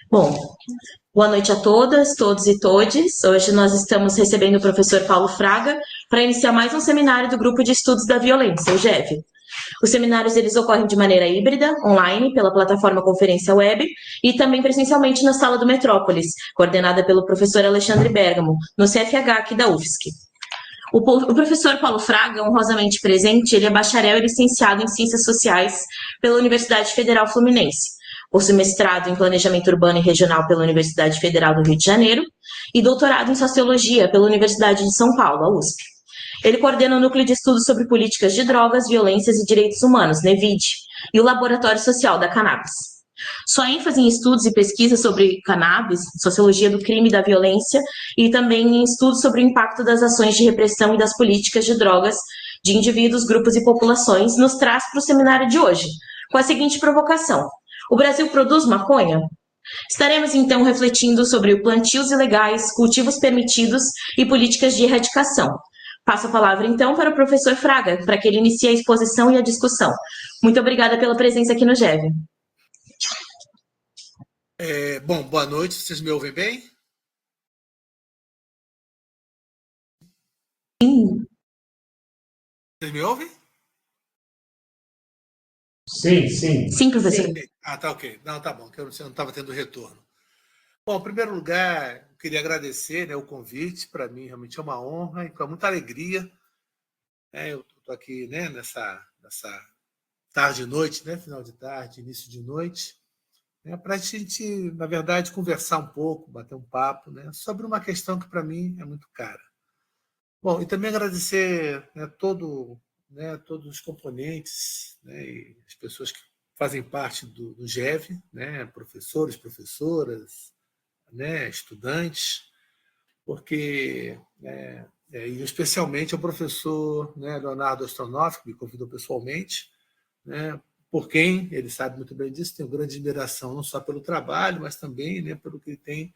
Bom, boa noite a todas, todos e todes. Hoje nós estamos recebendo o professor Paulo Fraga para iniciar mais um seminário do Grupo de Estudos da Violência, o GEV. Os seminários eles ocorrem de maneira híbrida, online, pela plataforma Conferência Web e também presencialmente na Sala do Metrópolis, coordenada pelo professor Alexandre Bergamo, no CFH aqui da UFSC. O professor Paulo Fraga, honrosamente presente, ele é bacharel e licenciado em Ciências Sociais pela Universidade Federal Fluminense. Possui mestrado em Planejamento Urbano e Regional pela Universidade Federal do Rio de Janeiro e doutorado em Sociologia pela Universidade de São Paulo, a USP. Ele coordena o Núcleo de Estudos sobre Políticas de Drogas, Violências e Direitos Humanos, NEVID, e o Laboratório Social da Cannabis. Sua ênfase em estudos e pesquisas sobre cannabis, sociologia do crime e da violência, e também em estudos sobre o impacto das ações de repressão e das políticas de drogas de indivíduos, grupos e populações, nos traz para o seminário de hoje, com a seguinte provocação: o Brasil produz maconha? Estaremos então refletindo sobre plantios ilegais, cultivos permitidos e políticas de erradicação. Passo a palavra então para o professor Fraga, para que ele inicie a exposição e a discussão. Muito obrigada pela presença aqui no GEV. Bom, boa noite, vocês me ouvem bem? Sim. Vocês me ouvem? Sim, sim. Sim, professor. Tá ok. Não, tá bom, que eu não estava tendo retorno. Bom, em primeiro lugar, eu queria agradecer, né, o convite, para mim realmente é uma honra e com muita alegria. Eu estou aqui, né, nessa tarde e noite, né, final de tarde, início de noite, né, para a gente, na verdade, conversar um pouco, bater um papo, né, sobre uma questão que para mim é muito cara. Bom, e também agradecer, né, todos os componentes, né, e as pessoas que fazem parte do GEV, né, professores, professoras, né, estudantes, porque, e especialmente o professor, né, Leonardo Astronoff, que me convidou pessoalmente, né, por quem, ele sabe muito bem disso, tenho grande admiração, não só pelo trabalho, mas também, né, pelo que ele tem,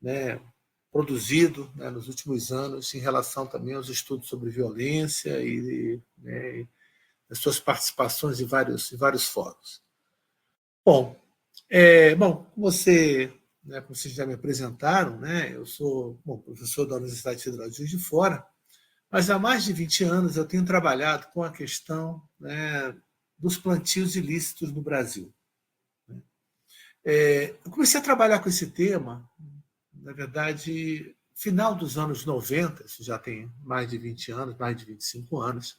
né, produzido, né, nos últimos anos em relação também aos estudos sobre violência e, né, as suas participações em vários fóruns. Bom, como vocês já me apresentaram, né, eu sou professor da Universidade Federal de Juiz de Fora, mas há mais de 20 anos eu tenho trabalhado com a questão, né, dos plantios ilícitos no Brasil. Eu comecei a trabalhar com esse tema, na verdade, final dos anos 90, isso já tem mais de 20 anos, mais de 25 anos,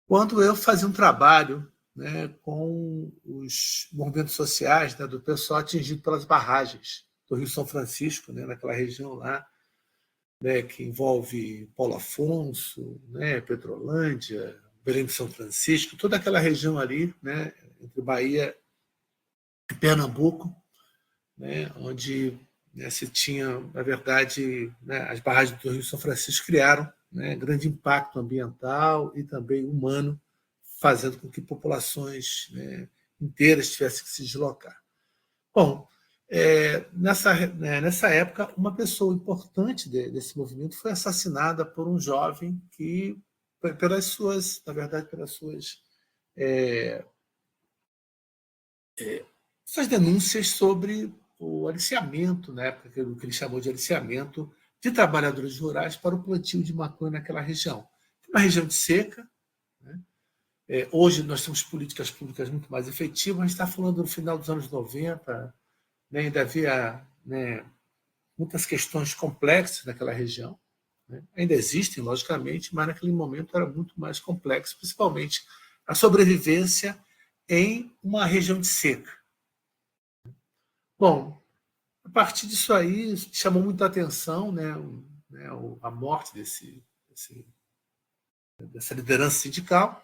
quando eu fazia um trabalho, né, com os movimentos sociais, né, do pessoal atingido pelas barragens do Rio São Francisco, né, naquela região lá, né, que envolve Paulo Afonso, né, Petrolândia, Belém de São Francisco, toda aquela região ali, né, entre Bahia e Pernambuco, né, onde, né, se tinha, na verdade, né, as barragens do Rio São Francisco criaram, né, grande impacto ambiental e também humano, fazendo com que populações, né, inteiras tivessem que se deslocar. Bom, nessa época, uma pessoa importante desse movimento foi assassinada por um jovem que, pelas suas, na verdade, suas denúncias sobre o aliciamento, na época, que ele chamou de aliciamento de trabalhadores rurais para o plantio de maconha naquela região. Uma região de seca, né? Hoje nós temos políticas públicas muito mais efetivas, a gente está falando no final dos anos 90, né, ainda havia, né, muitas questões complexas naquela região, né? Ainda existem, logicamente, mas naquele momento era muito mais complexo, principalmente a sobrevivência em uma região de seca. Bom, a partir disso aí, chamou muita atenção, né, a morte dessa liderança sindical,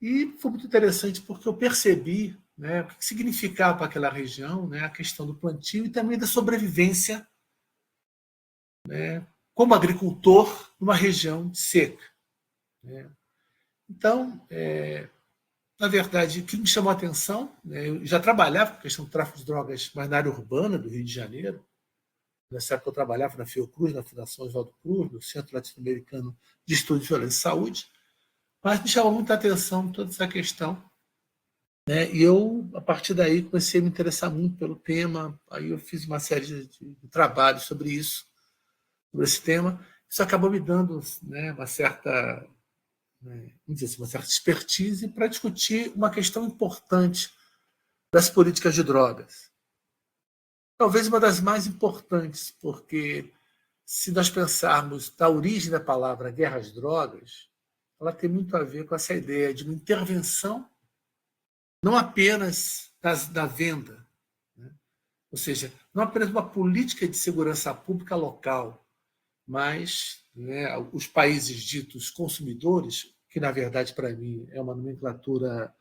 e foi muito interessante porque eu percebi, né, o que significava para aquela região, né, a questão do plantio e também da sobrevivência, né, como agricultor numa região seca, né. Então, na verdade, o que me chamou a atenção, né, eu já trabalhava com a questão do tráfico de drogas mais na área urbana do Rio de Janeiro. Nessa época eu trabalhava na Fiocruz, na Fundação Oswaldo Cruz, no Centro Latino-Americano de Estudos de Violência e Saúde, mas me chamou muita atenção toda essa questão né? E eu, a partir daí, comecei a me interessar muito pelo tema. Aí eu fiz uma série de trabalhos sobre isso, sobre esse tema. Isso acabou me dando, né, uma certa, né, vamos dizer assim, uma certa expertise para discutir uma questão importante das políticas de drogas. Talvez uma das mais importantes, porque se nós pensarmos da origem da palavra guerra às drogas, ela tem muito a ver com essa ideia de uma intervenção, não apenas da venda, né? Ou seja, não apenas uma política de segurança pública local, mas, né, os países ditos consumidores, que na verdade para mim é uma nomenclatura,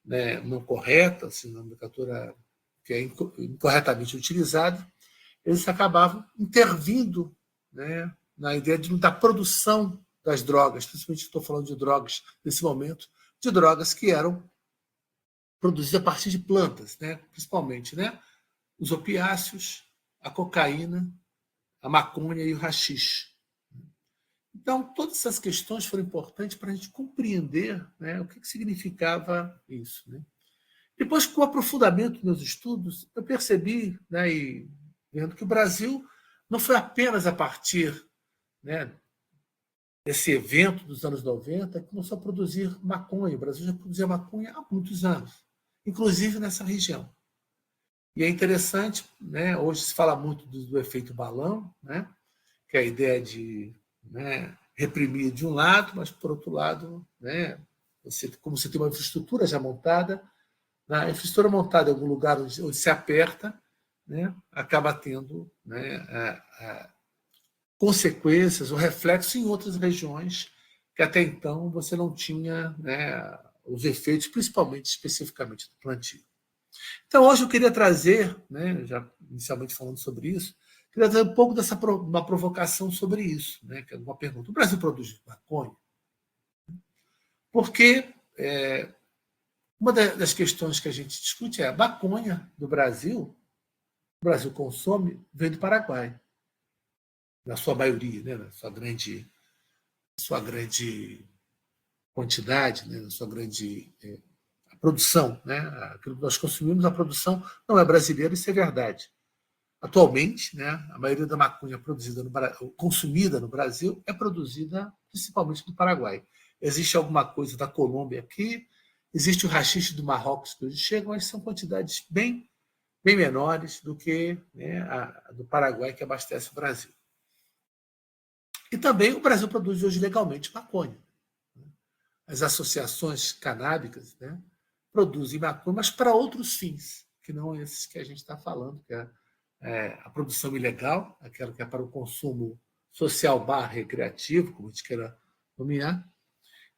né, não correta, assim, uma nomenclatura que é incorretamente utilizada, eles acabavam intervindo, né, na ideia da produção das drogas, principalmente estou falando de drogas nesse momento, de drogas que eram produzidas a partir de plantas, né, principalmente, né, os opiáceos, a cocaína, a maconha e o haxixe. Então, todas essas questões foram importantes para a gente compreender, né, o que significava isso, né? Depois, com o aprofundamento dos meus estudos, eu percebi, né, e vendo que o Brasil não foi apenas a partir, né, desse evento dos anos 90 que começou a produzir maconha. O Brasil já produzia maconha há muitos anos, inclusive nessa região. E é interessante, né, hoje se fala muito do efeito balão, né, que é a ideia de, né, reprimir de um lado, mas, por outro lado, né, como você tem uma infraestrutura já montada, na infraestrutura montada em algum lugar onde se aperta, né, acaba tendo, né, consequências ou reflexos em outras regiões que até então você não tinha, né, os efeitos, principalmente, especificamente do plantio. Então, hoje eu queria trazer, né, já inicialmente falando sobre isso, queria trazer um pouco uma provocação sobre isso, né, que é uma pergunta. O Brasil produz maconha? Porque uma das questões que a gente discute é a maconha do Brasil, o Brasil consome, vem do Paraguai, na sua maioria, né, na sua grande quantidade, né, na sua grande produção. Né, aquilo que nós consumimos, a produção não é brasileira, isso é verdade. Atualmente, né, a maioria da maconha consumida no Brasil é produzida principalmente no Paraguai. Existe alguma coisa da Colômbia aqui, existe o haxixe do Marrocos que hoje chega, mas são quantidades bem menores do que, né, a do Paraguai, que abastece o Brasil. E também o Brasil produz hoje legalmente maconha. As associações canábicas, né, produzem maconha, mas para outros fins, que não esses que a gente está falando, que é a produção ilegal, aquela que é para o consumo social / recreativo, como a gente queira nomear.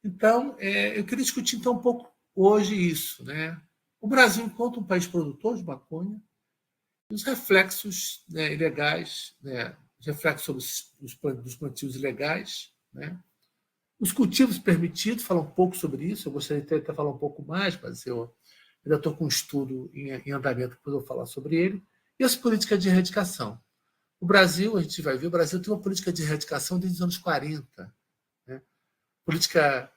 Então, eu queria discutir então um pouco hoje isso, né? O Brasil, enquanto um país produtor de maconha, e os reflexos, né, ilegais, né, os reflexos sobre os plantios ilegais, né? Os cultivos permitidos, falar um pouco sobre isso, eu gostaria de até falar um pouco mais, mas eu ainda estou com um estudo em andamento, depois eu vou falar sobre ele, e as políticas de erradicação. O Brasil, a gente vai ver, o Brasil tem uma política de erradicação desde os anos 40, né? Política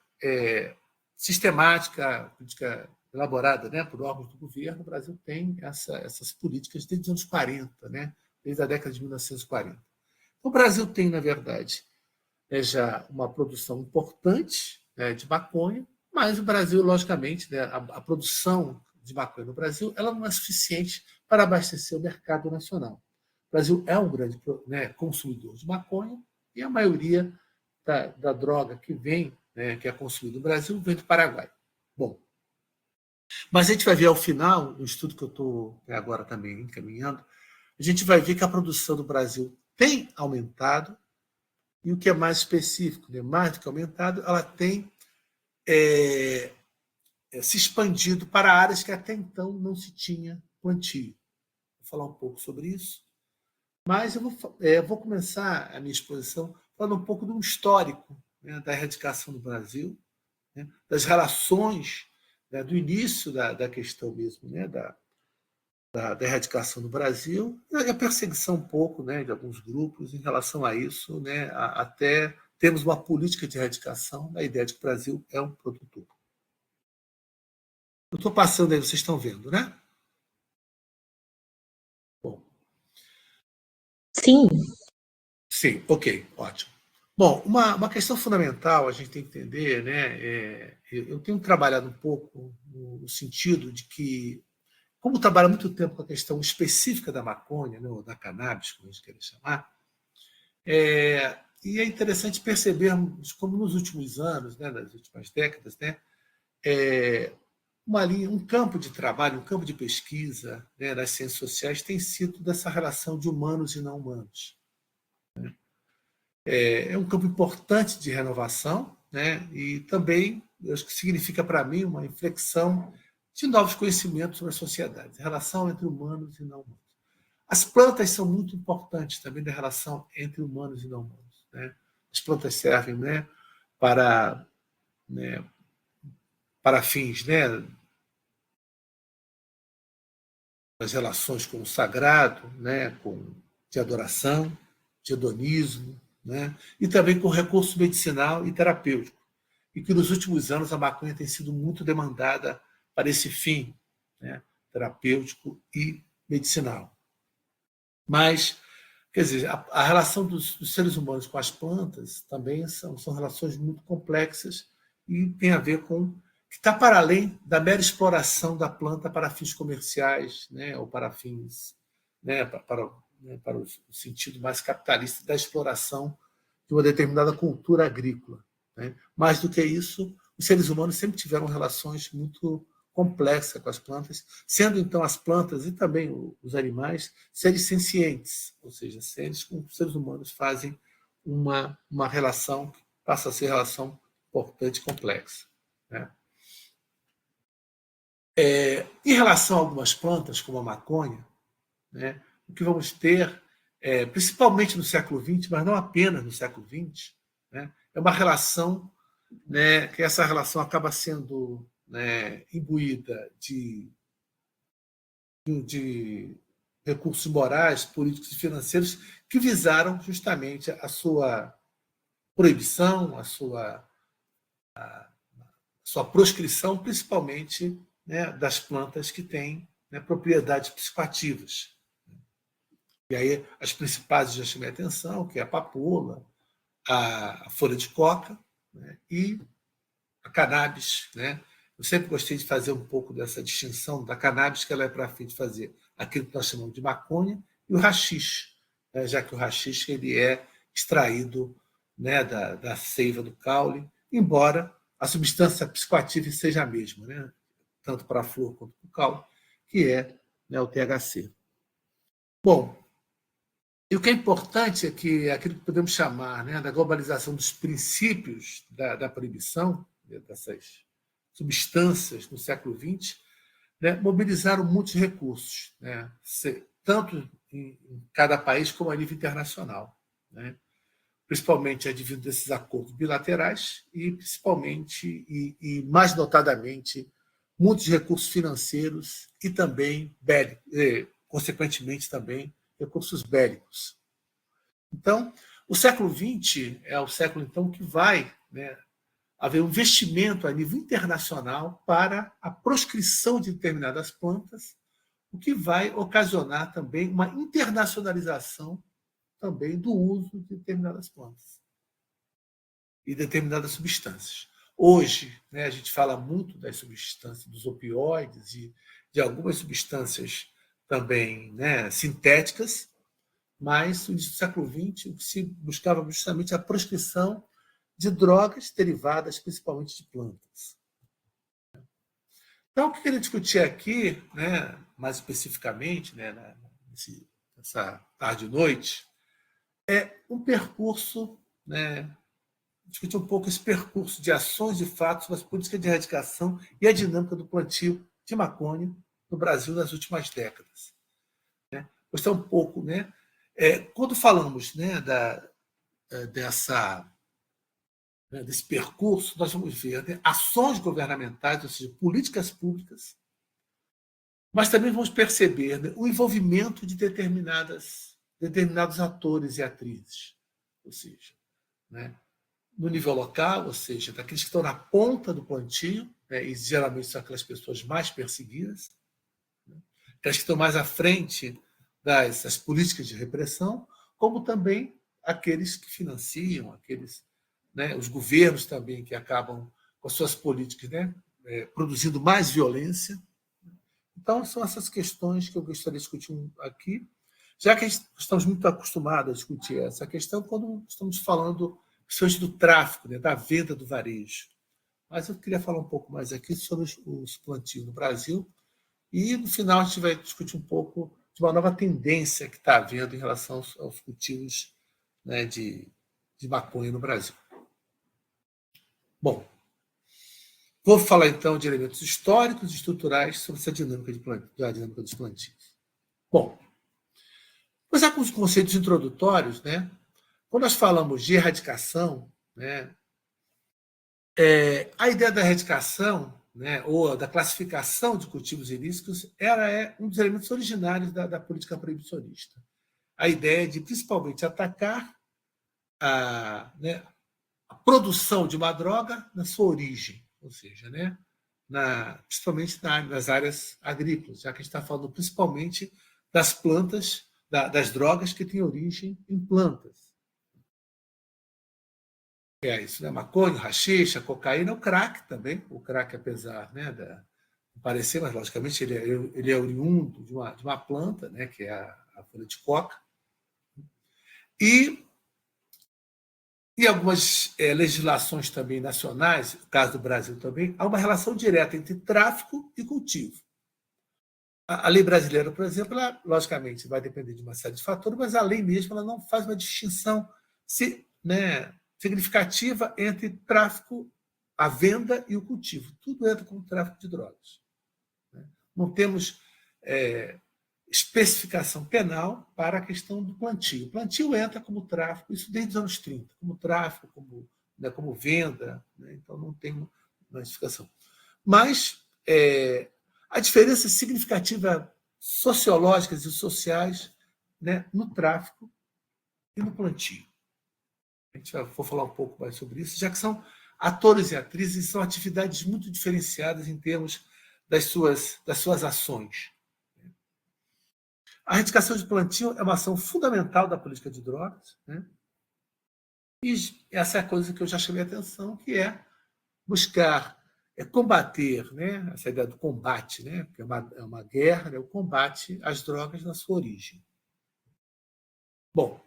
sistemática, política elaborada, né, por órgãos do governo. O Brasil tem essas políticas desde os anos 40, né, desde a década de 1940. O Brasil tem, na verdade, já uma produção importante, né, de maconha, mas o Brasil, logicamente, né, a produção de maconha no Brasil ela não é suficiente para abastecer o mercado nacional. O Brasil é um grande, né, consumidor de maconha e a maioria da droga que vem, né, que é consumida no Brasil, vem do Paraguai. Bom, mas a gente vai ver ao final, no estudo que eu estou agora também encaminhando, a gente vai ver que a produção do Brasil tem aumentado e o que é mais específico, né, mais do que aumentado, ela tem se expandido para áreas que até então não se tinha plantio. Vou falar um pouco sobre isso, mas eu vou começar a minha exposição falando um pouco de um histórico, né, da erradicação do Brasil, né, das relações, né, do início da questão mesmo, né, da erradicação do Brasil e a perseguição um pouco, né, de alguns grupos em relação a isso, né, até termos uma política de erradicação da ideia de que o Brasil é um produtor. Eu estou passando aí, vocês estão vendo, né? Bom. Sim. Sim, ok, ótimo. Bom, uma questão fundamental a gente tem que entender, né? Eu tenho trabalhado um pouco no sentido de que, como trabalho há muito tempo com a questão específica da maconha, né, ou da cannabis, como a gente quer chamar, e é interessante percebermos como nos últimos anos, né, nas últimas décadas, né, uma linha, um campo de trabalho, um campo de pesquisa, né, nas ciências sociais tem sido dessa relação de humanos e não humanos. É um campo importante de renovação, né, e também, eu acho que significa para mim uma inflexão de novos conhecimentos sobre a sociedade, a relação entre humanos e não humanos. As plantas são muito importantes também na relação entre humanos e não humanos. Né? As plantas servem, né, para, né, para fins, né, das relações com o sagrado, né, de adoração, de hedonismo, né, e também com recurso medicinal e terapêutico. E que nos últimos anos a maconha tem sido muito demandada para esse fim, né, terapêutico e medicinal. Mas, quer dizer, a relação dos seres humanos com as plantas também são relações muito complexas e tem a ver com que está para além da mera exploração da planta para fins comerciais, né, ou para fins, né, para o sentido mais capitalista da exploração de uma determinada cultura agrícola. Né? Mais do que isso, os seres humanos sempre tiveram relações muito complexa com as plantas, sendo então as plantas e também os animais seres sencientes, ou seja, seres com os seres humanos fazem uma relação que passa a ser relação importante e complexa. Né? Em relação a algumas plantas, como a maconha, né, o que vamos ter, principalmente no século XX, mas não apenas no século XX, né, é uma relação, né, que essa relação acaba sendo, né, imbuída de recursos morais, políticos e financeiros que visaram justamente a sua proibição, a sua proscrição, principalmente, né, das plantas que têm, né, propriedades psicoativas. E aí as principais eu já chamei a atenção, que é a papoula, a folha de coca, né, e a cannabis. Né? Eu sempre gostei de fazer um pouco dessa distinção da cannabis, que ela é para fim de fazer aquilo que nós chamamos de maconha, e o haxixe, né? Já que o haxixe ele é extraído, né, da seiva do caule, embora a substância psicoativa seja a mesma, né? Tanto para a flor quanto para o caule, que é, né, o THC. Bom, e o que é importante é que aquilo que podemos chamar, né, da globalização dos princípios da proibição, né, dessas substâncias no século XX, né, mobilizaram muitos recursos, né, tanto em cada país como a nível internacional. Né, principalmente advindo desses acordos bilaterais e, principalmente, e mais notadamente, muitos recursos financeiros e também, consequentemente, também recursos bélicos. Então, o século XX é o século então que vai, né, haver um investimento a nível internacional para a proscrição de determinadas plantas, o que vai ocasionar também uma internacionalização também do uso de determinadas plantas e determinadas substâncias. Hoje, né, a gente fala muito das substâncias, dos opioides e de algumas substâncias também, né, sintéticas, mas no século XX o que se buscava justamente a proscrição de drogas derivadas principalmente de plantas. Então, o que eu queria discutir aqui, né, mais especificamente, né, nessa tarde e noite, é um percurso, né, discutir um pouco esse percurso de ações e fatos das políticas de erradicação e a dinâmica do plantio de maconha no Brasil nas últimas décadas. Né? Mostrar um pouco, né, quando falamos, né, desse percurso, nós vamos ver, né, ações governamentais, ou seja, políticas públicas, mas também vamos perceber, né, o envolvimento de determinados atores e atrizes, ou seja, né, no nível local, ou seja, daqueles que estão na ponta do plantio, né, e geralmente são aquelas pessoas mais perseguidas, né, aquelas que estão mais à frente das políticas de repressão, como também aqueles que financiam, aqueles, né, os governos também que acabam com as suas políticas, né, produzindo mais violência. Então, são essas questões que eu gostaria de discutir aqui, já que estamos muito acostumados a discutir essa questão quando estamos falando principalmente do tráfico, né, da venda do varejo. Mas eu queria falar um pouco mais aqui sobre os plantios no Brasil e, no final, a gente vai discutir um pouco de uma nova tendência que está havendo em relação aos cultivos, né, de maconha no Brasil. Bom, vou falar, então, de elementos históricos e estruturais sobre essa dinâmica dos plantios. Bom, começar com os conceitos introdutórios, né? Quando nós falamos de erradicação, né, a ideia da erradicação, né, ou da classificação de cultivos ilícitos, ela é um dos elementos originários da política proibicionista. A ideia de, principalmente, atacar né, a produção de uma droga na sua origem, ou seja, né, principalmente nas áreas agrícolas, já que a gente está falando principalmente das plantas, das drogas que têm origem em plantas. É isso, né? Maconha, haxixe, cocaína, o crack também. O crack, apesar, né, de parecer, mas logicamente ele é oriundo de uma planta, né, que é a folha de coca. E algumas legislações também nacionais, no caso do Brasil também, há uma relação direta entre tráfico e cultivo. A lei brasileira, por exemplo, ela, logicamente, vai depender de uma série de fatores, mas a lei mesmo ela não faz uma distinção significativa entre tráfico, a venda e o cultivo. Tudo entra como tráfico de drogas. Não temos especificação penal para a questão do plantio. O plantio entra como tráfico, isso desde os anos 30, como tráfico, como venda, né? Então não tem uma especificação. Mas a diferença significativa sociológicas e sociais, né, no tráfico e no plantio. A gente vai falar um pouco mais sobre isso, já que são atores e atrizes, são atividades muito diferenciadas em termos das suas ações. A erradicação de plantio é uma ação fundamental da política de drogas, né? E essa é a coisa que eu já chamei a atenção, que é buscar combater, né? Essa ideia do combate, né? Porque é uma guerra, né? O combate às drogas na sua origem. Bom,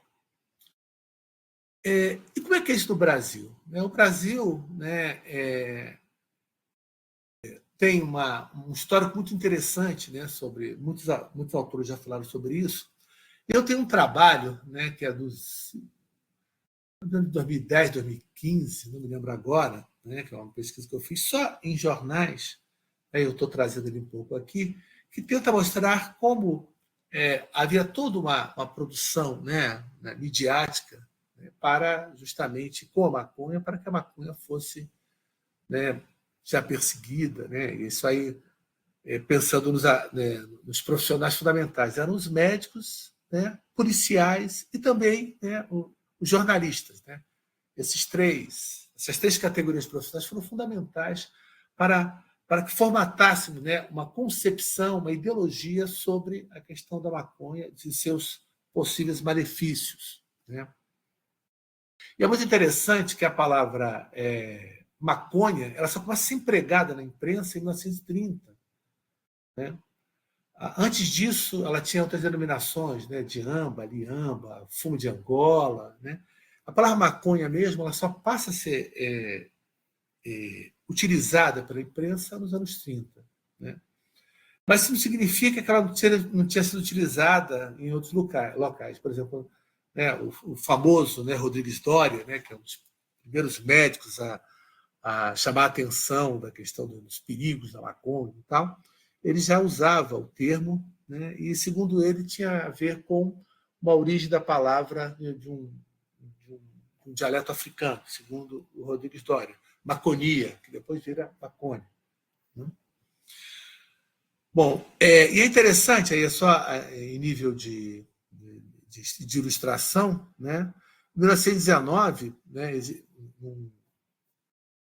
e como é que é isso no Brasil? O Brasil, né, tem um histórico muito interessante, né, sobre muitos autores já falaram sobre isso. Eu tenho um trabalho, né, que é dos 2010, 2015, não me lembro agora, né, que é uma pesquisa que eu fiz só em jornais, aí eu estou trazendo ele um pouco aqui, que tenta mostrar como havia toda uma produção, né, midiática, né, para justamente com a maconha, para que a maconha fosse, né, já perseguida, né? Isso aí, pensando nos profissionais fundamentais, eram os médicos, né, policiais e também, né, os jornalistas, né? Essas três categorias profissionais foram fundamentais para que formatássemos, né, uma concepção, uma ideologia sobre a questão da maconha e seus possíveis malefícios, né? E é muito interessante que a palavra maconha ela só começa a ser empregada na imprensa em 1930. Né? Antes disso, ela tinha outras denominações, né? Diamba, liamba, fumo de Angola. Né? A palavra maconha mesmo ela só passa a ser utilizada pela imprensa nos anos 30. Né? Mas isso não significa que ela não tinha sido utilizada em outros locais. Por exemplo, né, o famoso, né, Rodrigues Doria, né, que é um dos primeiros médicos a chamar a atenção da questão dos perigos da maconha e tal, ele já usava o termo, né, e, segundo ele, tinha a ver com uma origem da palavra de um dialeto africano, segundo o Rodrigues Doria, maconia, que depois vira maconha. Né? Bom, e é interessante, aí é só em nível de ilustração, né? Em 1919, né,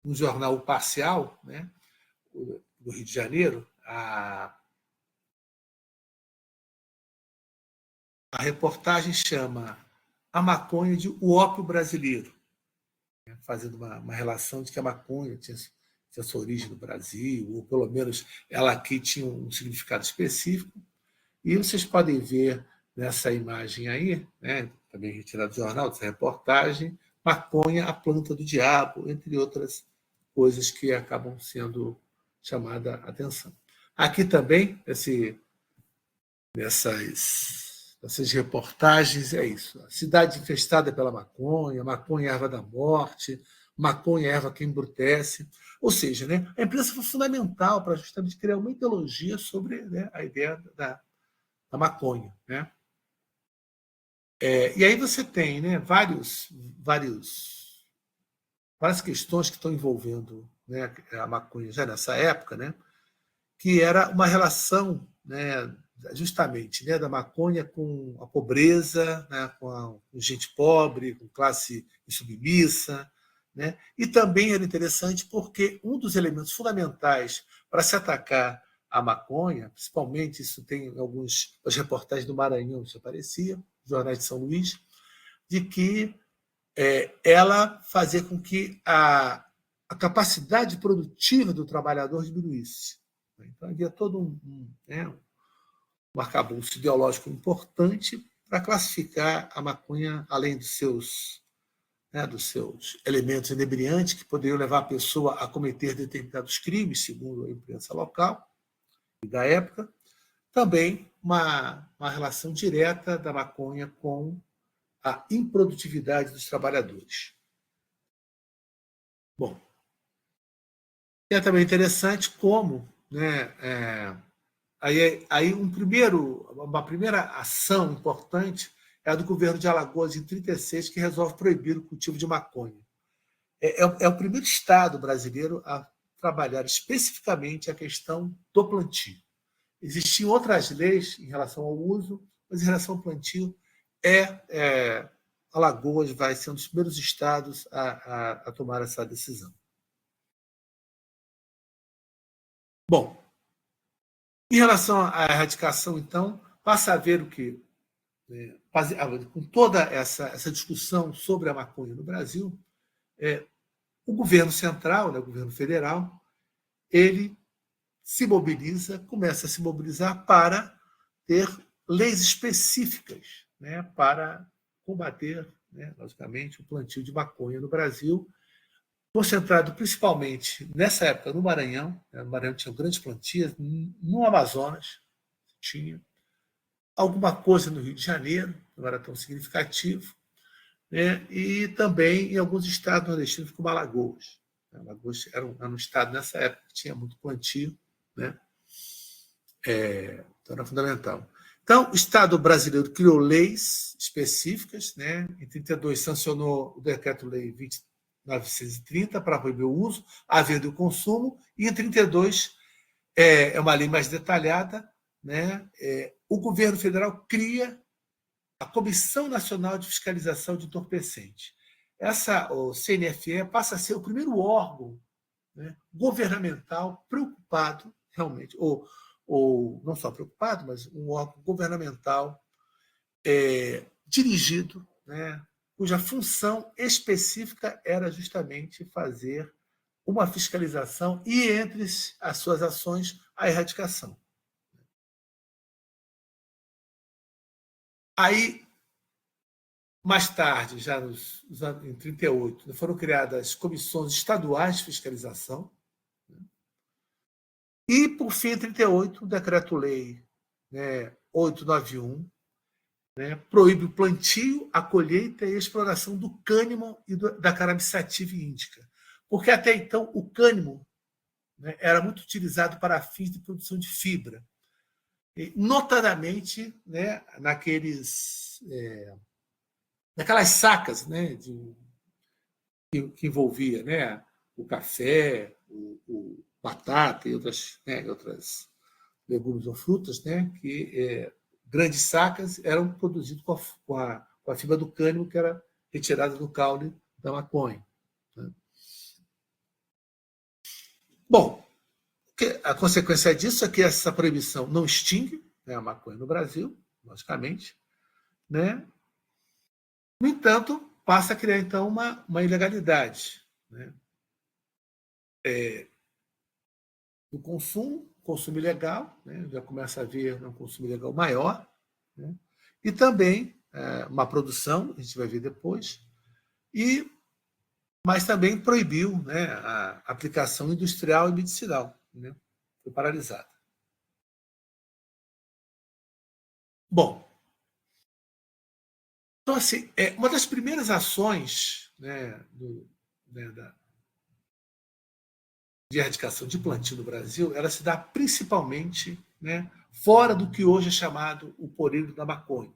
um jornal Parcial, né, do Rio de Janeiro, a reportagem chama A Maconha de O Ópio Brasileiro, né, fazendo uma relação de que a maconha tinha sua origem no Brasil, ou pelo menos ela aqui tinha um significado específico. E vocês podem ver nessa imagem aí, né, também retirada do jornal, dessa reportagem, maconha, a planta do diabo, entre outras coisas que acabam sendo chamada a atenção. Aqui também, nessas reportagens, é isso. A cidade infestada pela maconha, maconha erva da morte, maconha erva que embrutece. Ou seja, né, a imprensa foi fundamental para justamente criar uma ideologia sobre, né, a ideia da maconha. Né? E aí você tem, né, várias questões que estão envolvendo, né, a maconha já nessa época, né, que era uma relação, né, justamente, né, da maconha com a pobreza, né, com gente pobre, com classe submissa. Né? E também era interessante porque um dos elementos fundamentais para se atacar a maconha, principalmente isso tem em as reportagens do Maranhão, isso aparecia, jornais de São Luís, de que ela fazia com que a capacidade produtiva do trabalhador diminuísse. Então havia todo um arcabouço ideológico importante para classificar a maconha, além dos seus elementos inebriantes que poderiam levar a pessoa a cometer determinados crimes, segundo a imprensa local e da época, também uma relação direta da maconha com a improdutividade dos trabalhadores. Bom, é também interessante como, né, uma primeira ação importante é a do governo de Alagoas, em 1936, que resolve proibir o cultivo de maconha. É o primeiro estado brasileiro a trabalhar especificamente a questão do plantio. Existiam outras leis em relação ao uso, mas em relação ao plantio, Alagoas vai ser um dos primeiros estados a tomar essa decisão. Bom, em relação à erradicação, então, passa a ver o que, com toda essa discussão sobre a maconha no Brasil, o governo central, né, o governo federal, ele começa a se mobilizar para ter leis específicas, né, para combater, né, logicamente, o plantio de maconha no Brasil, concentrado principalmente nessa época no Maranhão. No Maranhão tinha grandes plantios, no Amazonas tinha alguma coisa no Rio de Janeiro, não era tão significativo, né, e também em alguns estados nordestinos, como Alagoas. Alagoas era um estado nessa época que tinha muito plantio, né? Então era fundamental. Então, o Estado brasileiro criou leis específicas, né? Em 1932 sancionou o Decreto-Lei 20.930 para proibir o uso, a venda e o consumo, e em 1932 é uma lei mais detalhada, né? O governo federal cria a Comissão Nacional de Fiscalização de Entorpecentes. O CNFE passa a ser o primeiro órgão, né, governamental preocupado, realmente, ou não só preocupado, mas um órgão governamental dirigido, né, cuja função específica era justamente fazer uma fiscalização e, entre as suas ações, a erradicação. Aí, mais tarde, já em 1938, foram criadas comissões estaduais de fiscalização. E, por fim, em 1938, o Decreto-Lei, né, 891, né, proíbe o plantio, a colheita e a exploração do cânimo e da cannabis sativa índica. Porque até então o cânimo, né, era muito utilizado para fins de produção de fibra. E, notadamente, né, naquelas sacas, né, que envolvia, né, o café, o batata e outras legumes ou frutas, né, que grandes sacas eram produzidos com a fibra do cânimo, que era retirada do caule da maconha. Né? Bom, a consequência disso é que essa proibição não extingue, né, a maconha no Brasil, logicamente, né? No entanto, passa a criar, então, uma ilegalidade, né? Do consumo ilegal, né? Já começa a haver um consumo ilegal maior, né? E também uma produção, a gente vai ver depois, mas também proibiu, né, a aplicação industrial e medicinal, né? Foi paralisada. Bom, então, assim, uma das primeiras ações, né, de erradicação de plantio no Brasil, ela se dá principalmente, né, fora do que hoje é chamado o poreiro da maconha.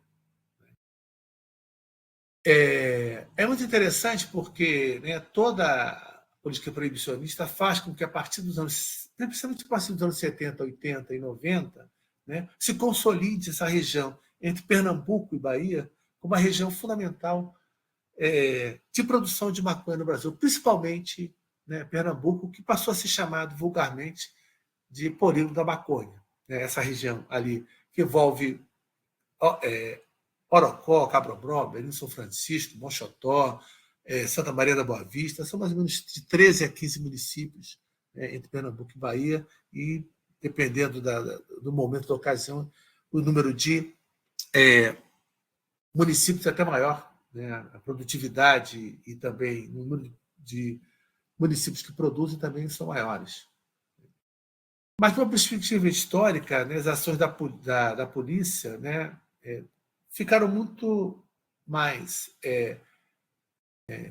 É muito interessante porque, né, toda a política proibicionista faz com que, a partir dos anos, principalmente a partir dos anos 70, 80 e 90, né, se consolide essa região entre Pernambuco e Bahia como uma região fundamental de produção de maconha no Brasil, principalmente, né, Pernambuco, que passou a ser chamado vulgarmente de Polígono da Maconha, né, essa região ali que envolve Orocó, Cabrobró, Belém São Francisco, Mochotó, Santa Maria da Boa Vista, são mais ou menos de 13 a 15 municípios, né, entre Pernambuco e Bahia, e dependendo do momento, da ocasião, o número de municípios é até maior, né, a produtividade e também o número de municípios que produzem também são maiores. Mas, de uma perspectiva histórica, né, as ações da polícia, né, ficaram muito mais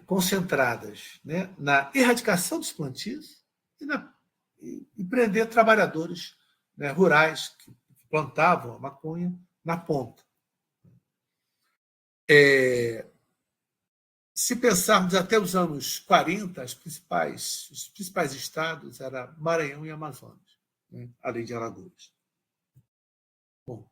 concentradas, né, na erradicação dos plantios e prender trabalhadores, né, rurais que plantavam a maconha na ponta. Se pensarmos até os anos 40, os principais estados eram Maranhão e Amazonas, né, além de Alagoas. Bom,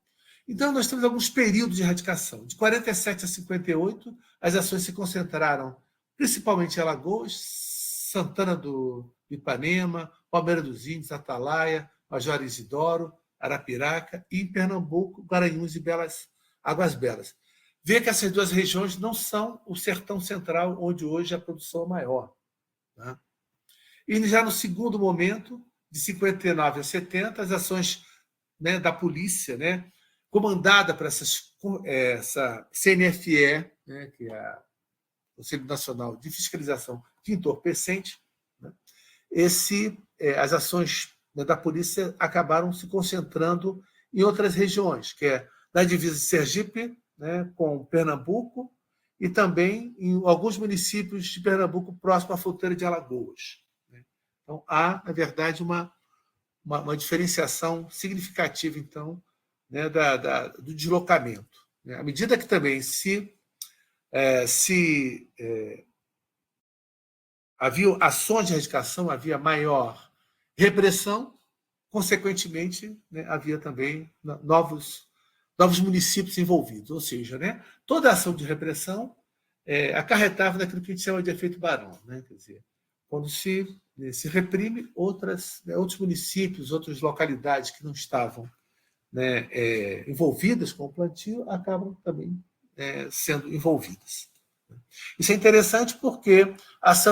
então nós temos alguns períodos de erradicação. De 47 a 58, as ações se concentraram principalmente em Alagoas, Santana do Ipanema, Palmeira dos Índios, Atalaia, Major Isidoro, Arapiraca, e em Pernambuco, Garanhuns e Águas Belas. Vê que essas duas regiões não são o sertão central, onde hoje a produção é maior. Tá? E já no segundo momento, de 59 a 70, as ações, né, da polícia, né, comandada por essa CNFE, né, que é o Conselho Nacional de Fiscalização de Entorpecente, né, as ações, né, da polícia acabaram se concentrando em outras regiões, que é na divisa de Sergipe, né, com Pernambuco, e também em alguns municípios de Pernambuco próximo à fronteira de Alagoas. Né? Então, há, na verdade, uma diferenciação significativa, então, né, do deslocamento. Né? À medida que também havia ações de erradicação, havia maior repressão, consequentemente, né, havia também novos municípios envolvidos, ou seja, né, toda ação de repressão acarretava naquilo que a gente chama de efeito Barão, né? Quer dizer, quando se reprime, outros municípios, outras localidades que não estavam, né, envolvidas com o plantio acabam também sendo envolvidas. Isso é interessante porque as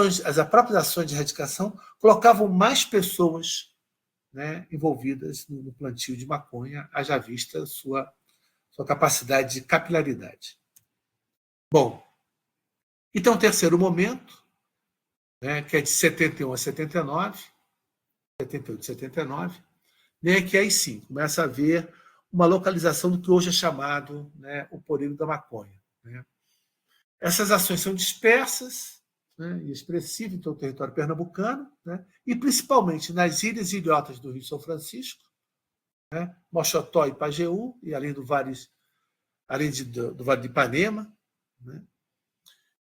próprias ações de erradicação colocavam mais pessoas, né, envolvidas no plantio de maconha, haja vista sua capacidade de capilaridade. Bom, então, o terceiro momento, né, que é de 71 a 79, 78 a 79, né, que aí sim começa a haver uma localização do que hoje é chamado, né, o poreiro da maconha. Né. Essas ações são dispersas, né, e expressivas em todo o território pernambucano, né, e principalmente nas ilhas e ilhotas do Rio São Francisco, né, Mochotó e Pajeú, e além do Vale de Ipanema, né,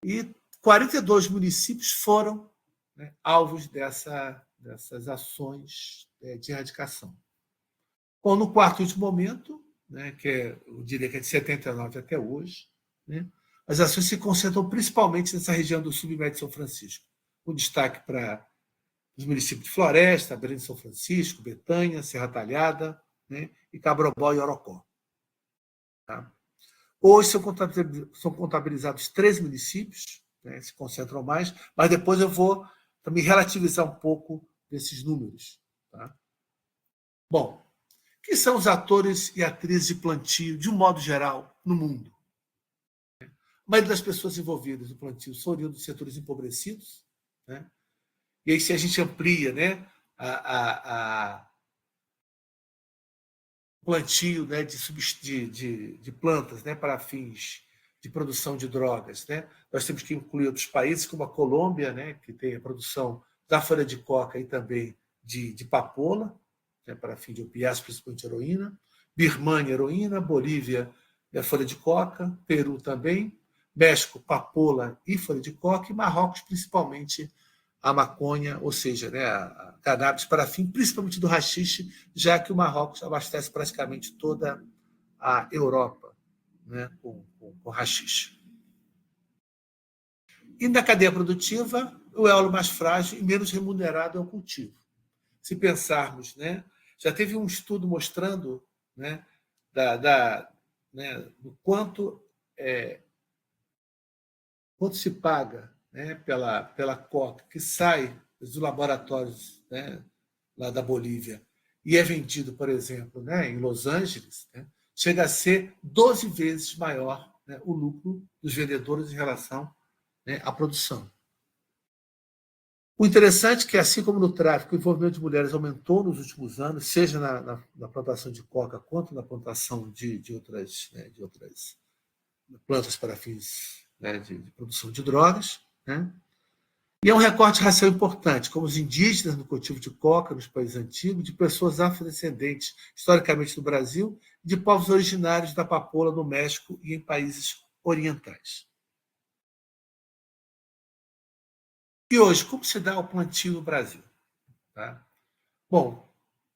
e 42 municípios foram, né, alvos dessas ações de erradicação. Bom, no quarto e último momento, né, eu diria que é de 79 até hoje, né, as ações se concentram principalmente nessa região do sul e médio de São Francisco, com destaque para os municípios de Floresta, Belém de São Francisco, Betânia, Serra Talhada, né, e Cabrobó e Orocó. Tá? Hoje são contabilizados 3 municípios, né, se concentram mais, mas depois eu vou também relativizar um pouco desses números. Tá? Bom, quem são os atores e atrizes de plantio, de um modo geral, no mundo? A maioria das pessoas envolvidas no plantio são oriundas dos setores empobrecidos, né? E aí, se a gente amplia, né, o plantio, né, de plantas, né, para fins de produção de drogas, né, nós temos que incluir outros países, como a Colômbia, né, que tem a produção da folha de coca e também de papoula, né, para fim de opiáceos, principalmente heroína. Birmânia, heroína. Bolívia, folha de coca. Peru também. México, papoula e folha de coca. E Marrocos, principalmente, a maconha, ou seja, né, a cannabis para fim, principalmente do haxixe, já que o Marrocos abastece praticamente toda a Europa, né, com haxixe. E na cadeia produtiva, o elo mais frágil e menos remunerado é o cultivo. Se pensarmos, né, já teve um estudo mostrando, né, do quanto se paga, né, pela coca que sai dos laboratórios, né, lá da Bolívia e é vendido, por exemplo, né, em Los Angeles, né, chega a ser 12 vezes maior, né, o lucro dos vendedores em relação, né, à produção. O interessante é que, assim como no tráfico, o envolvimento de mulheres aumentou nos últimos anos, seja na plantação de coca quanto na plantação de outras plantas para fins, né, de produção de drogas. Né? E é um recorte racial importante, como os indígenas no cultivo de coca nos países antigos, de pessoas afrodescendentes, historicamente no Brasil, e de povos originários da papoula no México e em países orientais. E hoje, como se dá o plantio no Brasil? Tá? Bom,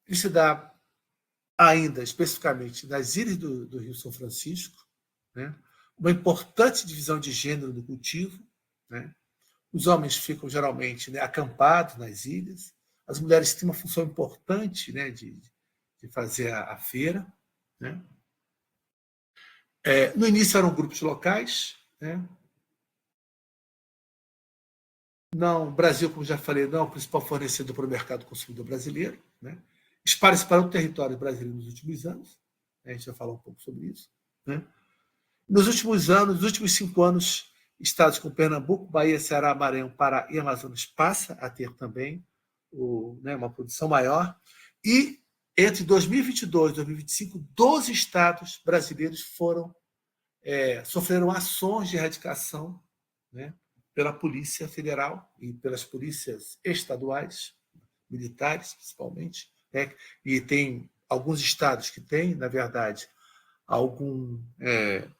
ele se dá ainda especificamente nas ilhas do Rio São Francisco, né? Uma importante divisão de gênero no cultivo. Né? Os homens ficam geralmente, né, acampados nas ilhas, as mulheres têm uma função importante, né, de fazer a feira. Né? No início eram grupos locais, né? Não, o Brasil, como já falei, não é o principal fornecedor para o mercado consumidor brasileiro. Né? Espalha-se para o território brasileiro nos últimos anos. A gente vai falar um pouco sobre isso. Né? Nos últimos 5 anos, estados como Pernambuco, Bahia, Ceará, Maranhão, Pará e Amazonas passa a ter também uma produção maior. E entre 2022 e 2025, 12 estados brasileiros sofreram ações de erradicação, né, pela Polícia Federal e pelas polícias estaduais, militares principalmente, né, e tem alguns estados que têm, na verdade,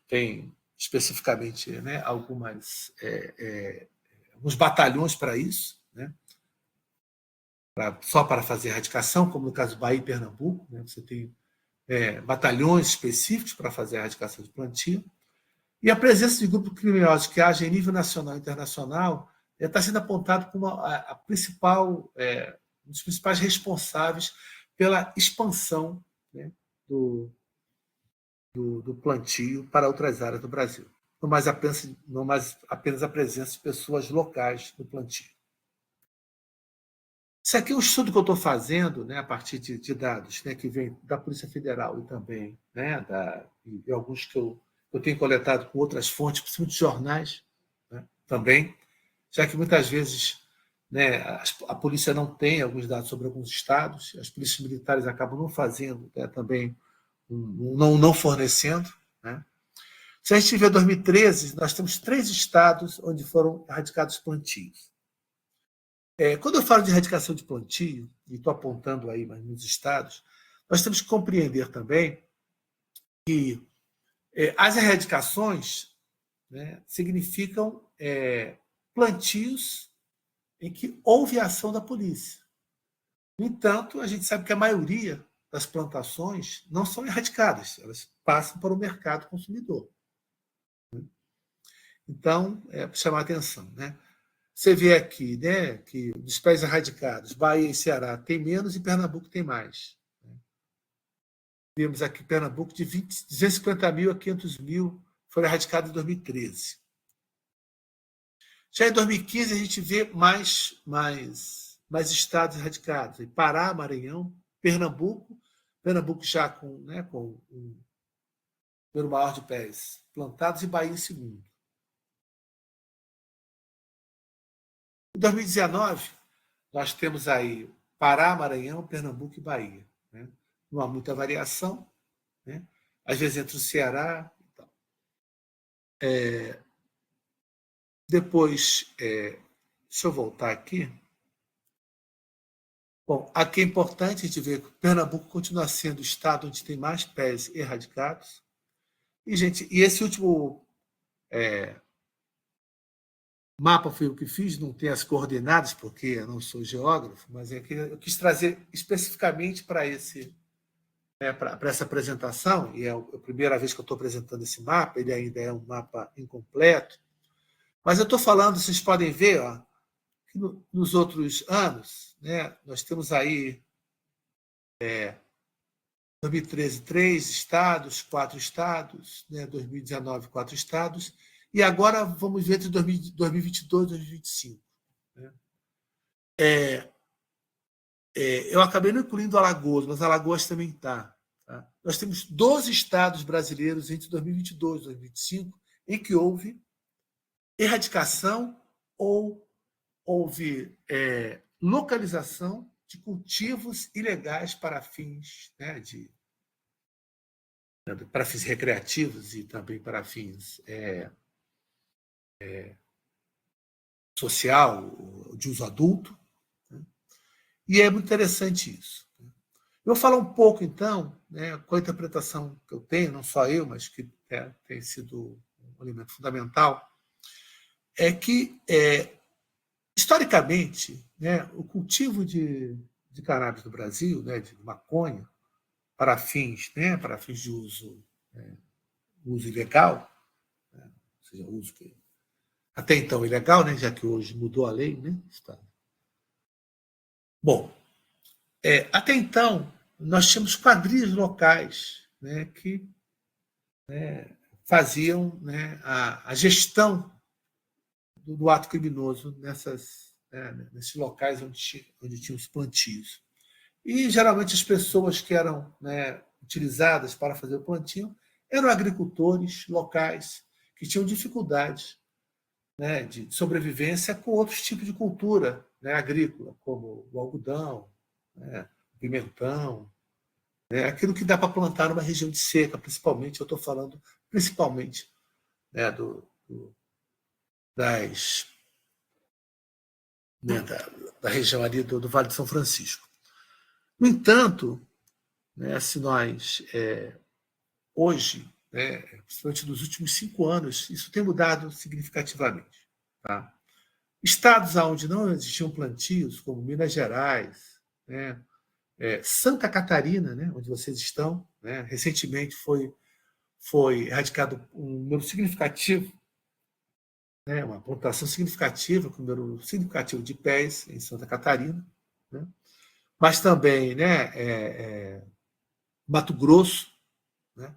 tem especificamente, né, alguns batalhões para isso, né, só para fazer erradicação, como no caso do Bahia e Pernambuco, né, você tem batalhões específicos para fazer a erradicação de plantio. E a presença de grupos criminosos que agem em nível nacional e internacional está sendo apontado como a principal, um dos principais responsáveis pela expansão, né, do plantio para outras áreas do Brasil. Não mais apenas a presença de pessoas locais no plantio. Isso aqui é um estudo que eu estou fazendo, né, a partir de dados, né, que vem da Polícia Federal e também, né, e alguns que eu tenho coletado com outras fontes, principalmente jornais, né, também, já que muitas vezes, né, a polícia não tem alguns dados sobre alguns estados, as polícias militares acabam não fazendo, né, também não fornecendo. Né. Se a gente tiver 2013, nós temos 3 estados onde foram erradicados plantios. Quando eu falo de erradicação de plantio, e estou apontando aí nos estados, nós temos que compreender também que as erradicações, né, significam plantios em que houve ação da polícia. No entanto, a gente sabe que a maioria das plantações não são erradicadas, elas passam para o mercado consumidor. Então, para chamar a atenção, né? Você vê aqui, né, que dos pés erradicados, Bahia e Ceará tem menos e Pernambuco tem mais. Temos aqui Pernambuco de 250 mil a 500 mil foram erradicados em 2013. Já em 2015 a gente vê mais estados erradicados. Pará, Maranhão, Pernambuco já com um número maior de pés plantados e Bahia em segundo. Em 2019, nós temos aí Pará, Maranhão, Pernambuco e Bahia. Né? Não há muita variação, né? Às vezes entre o Ceará e tal. Depois, deixa eu voltar aqui. Bom, aqui é importante a gente ver que Pernambuco continua sendo o estado onde tem mais pés erradicados. E, gente, esse último mapa foi o que fiz, não tem as coordenadas, porque eu não sou geógrafo, mas eu quis trazer especificamente para essa apresentação, e é a primeira vez que eu estou apresentando esse mapa, ele ainda é um mapa incompleto, mas eu estou falando, vocês podem ver, ó, que nos outros anos, né, nós temos aí 2013, 3 estados, 4 estados, né, 2019, 4 estados, e agora vamos ver entre 2022 e 2025. Né? Eu acabei não incluindo Alagoas, mas Alagoas também está. Tá? Nós temos 12 estados brasileiros entre 2022 e 2025 em que houve erradicação ou houve localização de cultivos ilegais para fins, né, para fins recreativos e também para fins social, de uso adulto. Né? E é muito interessante isso. Eu vou falar um pouco, então, né, com a interpretação que eu tenho, não só eu, mas que tem sido um elemento fundamental, é que, historicamente, né, o cultivo de cannabis no Brasil, né, de maconha, para fins de uso ilegal, né, ou seja, uso que até então ilegal, né, já que hoje mudou a lei, né? Bom, até então nós tínhamos quadrilhas locais, né, que faziam, né, a gestão do ato criminoso nesses locais onde tinham os plantios. E geralmente as pessoas que eram, né, utilizadas para fazer o plantio eram agricultores locais que tinham dificuldades, né, de sobrevivência com outros tipos de cultura, né, agrícola, como o algodão, né, o pimentão, né, aquilo que dá para plantar numa região de seca, principalmente, eu estou falando principalmente, né, da região ali do Vale de São Francisco. No entanto, né, se nós, hoje, né, principalmente nos últimos 5 anos, isso tem mudado significativamente. Tá? Estados onde não existiam plantios, como Minas Gerais, né, Santa Catarina, né, onde vocês estão, né, recentemente foi erradicado um número significativo, né, uma pontuação significativa, com um número significativo de pés em Santa Catarina, né, mas também, né, Mato Grosso. Né,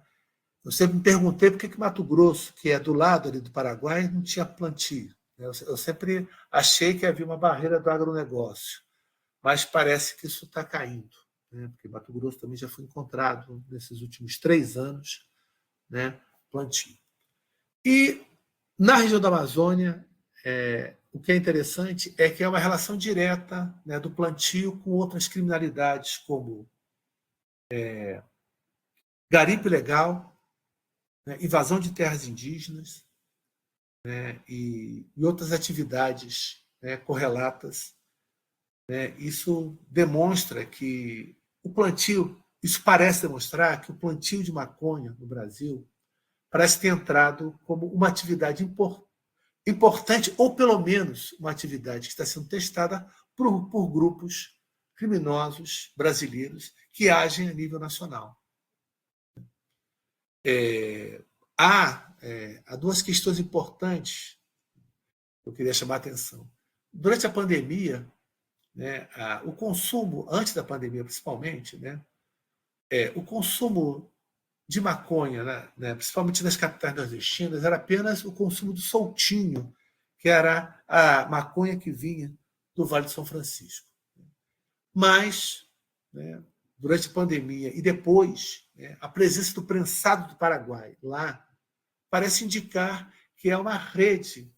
eu sempre me perguntei por que Mato Grosso, que é do lado ali do Paraguai, não tinha plantio. Eu sempre achei que havia uma barreira do agronegócio, mas parece que isso está caindo, né? Porque Mato Grosso também já foi encontrado nesses últimos 3 anos, né, plantio. E na região da Amazônia, o que é interessante é que é uma relação direta, né, do plantio com outras criminalidades, como garimpo ilegal, né, invasão de terras indígenas, né, e outras atividades, né, correlatas. Né, isso demonstra que o plantio, isso parece demonstrar que o plantio de maconha no Brasil parece ter entrado como uma atividade importante, ou pelo menos uma atividade que está sendo testada por grupos criminosos brasileiros que agem a nível nacional. Há há duas questões importantes que eu queria chamar a atenção. Durante a pandemia, né, o consumo, antes da pandemia principalmente, né, o consumo de maconha, né, principalmente nas capitais nordestinas, era apenas o consumo do soltinho, que era a maconha que vinha do Vale de São Francisco. Mas, né, durante a pandemia e depois, né, a presença do prensado do Paraguai lá parece indicar que é uma rede,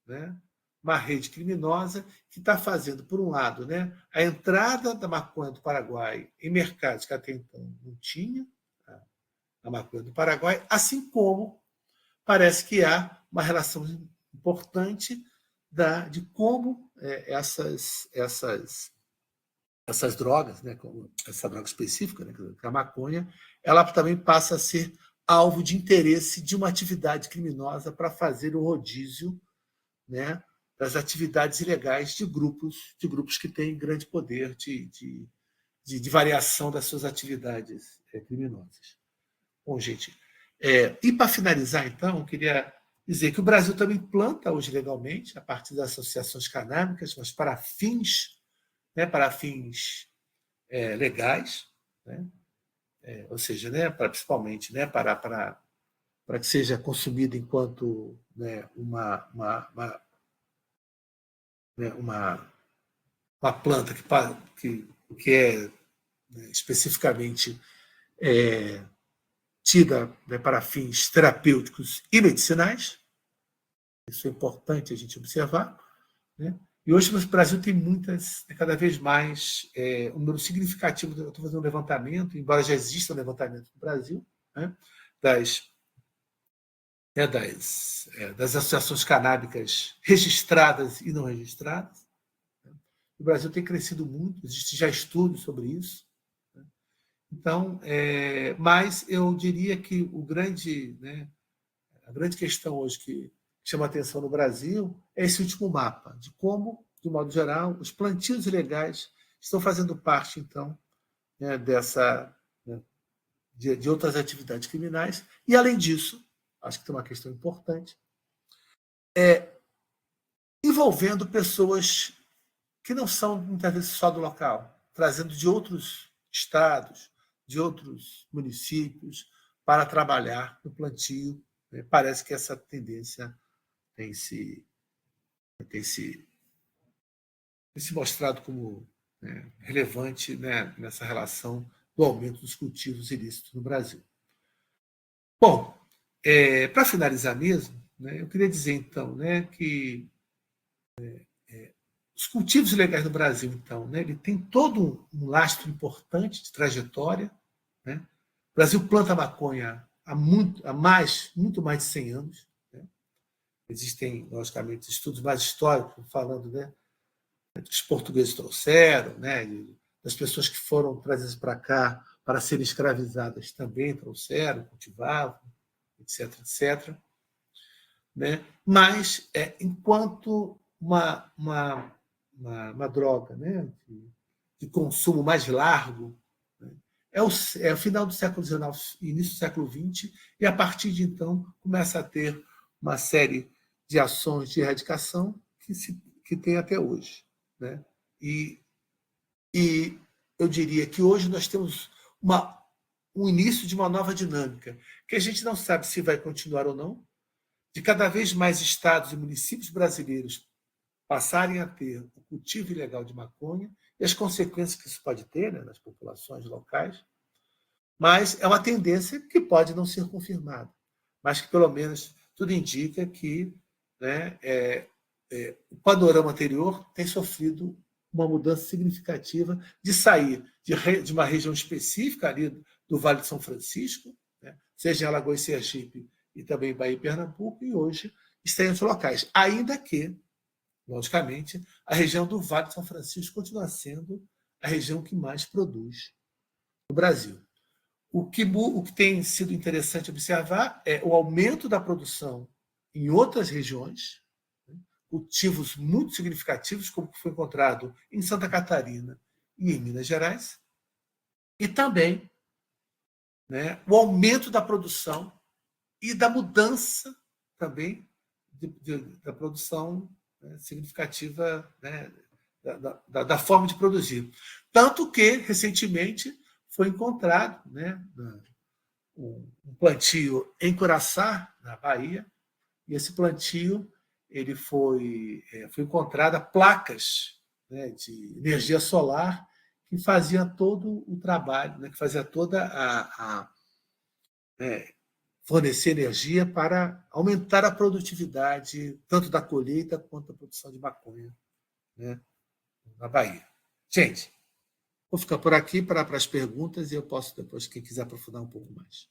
né, uma rede criminosa que está fazendo, por um lado, né, a entrada da maconha do Paraguai em mercados que até então não tinha a maconha do Paraguai, assim como parece que há uma relação importante de como essas drogas, né, como essa droga específica, né, que a maconha, ela também passa a ser alvo de interesse de uma atividade criminosa para fazer o rodízio, né, das atividades ilegais de grupos que têm grande poder de variação das suas atividades criminosas. Bom, gente, e para finalizar, então, eu queria dizer que o Brasil também planta hoje legalmente, a partir das associações canábicas, mas para fins, né, legais, né, ou seja, né, principalmente, né, para que seja consumido enquanto, né, uma planta que é, né, especificamente tida, né, para fins terapêuticos e medicinais. Isso é importante a gente observar, né? E hoje no Brasil tem cada vez mais, um número significativo, eu estou fazendo um levantamento, embora já exista um levantamento no Brasil, né, das associações canábicas registradas e não registradas. Né? O Brasil tem crescido muito, existem já estudos sobre isso. Né? Então, mas eu diria que a grande questão hoje que chama atenção no Brasil é esse último mapa, de como, de modo geral, os plantios ilegais estão fazendo parte, então, né, de outras atividades criminais. E, além disso, acho que tem uma questão importante, envolvendo pessoas que não são, muitas vezes, só do local, trazendo de outros estados, de outros municípios, para trabalhar no plantio. Né? Parece que essa tendência tem se mostrado como, né, relevante, né, nessa relação do aumento dos cultivos ilícitos no Brasil. Bom, para finalizar mesmo, né, eu queria dizer, então, né, que os cultivos ilegais no Brasil, então, né, ele tem todo um lastro importante de trajetória. Né? O Brasil planta maconha há muito mais de 100 anos. Né? Existem, logicamente, estudos mais históricos falando, né, que os portugueses trouxeram, né, das pessoas que foram trazidas para cá para serem escravizadas também trouxeram, cultivavam, etc., etc. Né? Mas, enquanto uma droga, né, de consumo mais largo, né, é o final do século XIX, início do século XX, e a partir de então começa a ter uma série de ações de erradicação que tem até hoje. Né? E eu diria que hoje nós temos um início de uma nova dinâmica, que a gente não sabe se vai continuar ou não, de cada vez mais estados e municípios brasileiros passarem a ter o cultivo ilegal de maconha e as consequências que isso pode ter, né, nas populações locais. Mas é uma tendência que pode não ser confirmada, mas que, pelo menos, tudo indica que, né, o panorama anterior tem sofrido uma mudança significativa de sair de uma região específica ali do Vale de São Francisco, né, seja em Alagoas e Sergipe e também Bahia e Pernambuco, e hoje está em outros locais. Ainda que, logicamente, a região do Vale de São Francisco continua sendo a região que mais produz no Brasil. O que tem sido interessante observar é o aumento da produção em outras regiões, cultivos muito significativos, como foi encontrado em Santa Catarina e em Minas Gerais, e também, né, o aumento da produção e da mudança também da produção, né, significativa, né, da forma de produzir. Tanto que, recentemente, foi encontrado, né, um plantio em Curaçá, na Bahia, e esse plantio ele foi encontrada placas, né, de energia solar que faziam todo o trabalho, né, que fazia toda fornecer energia para aumentar a produtividade tanto da colheita quanto da produção de maconha, né, na Bahia. Gente, vou ficar por aqui para as perguntas e eu posso depois, quem quiser aprofundar um pouco mais.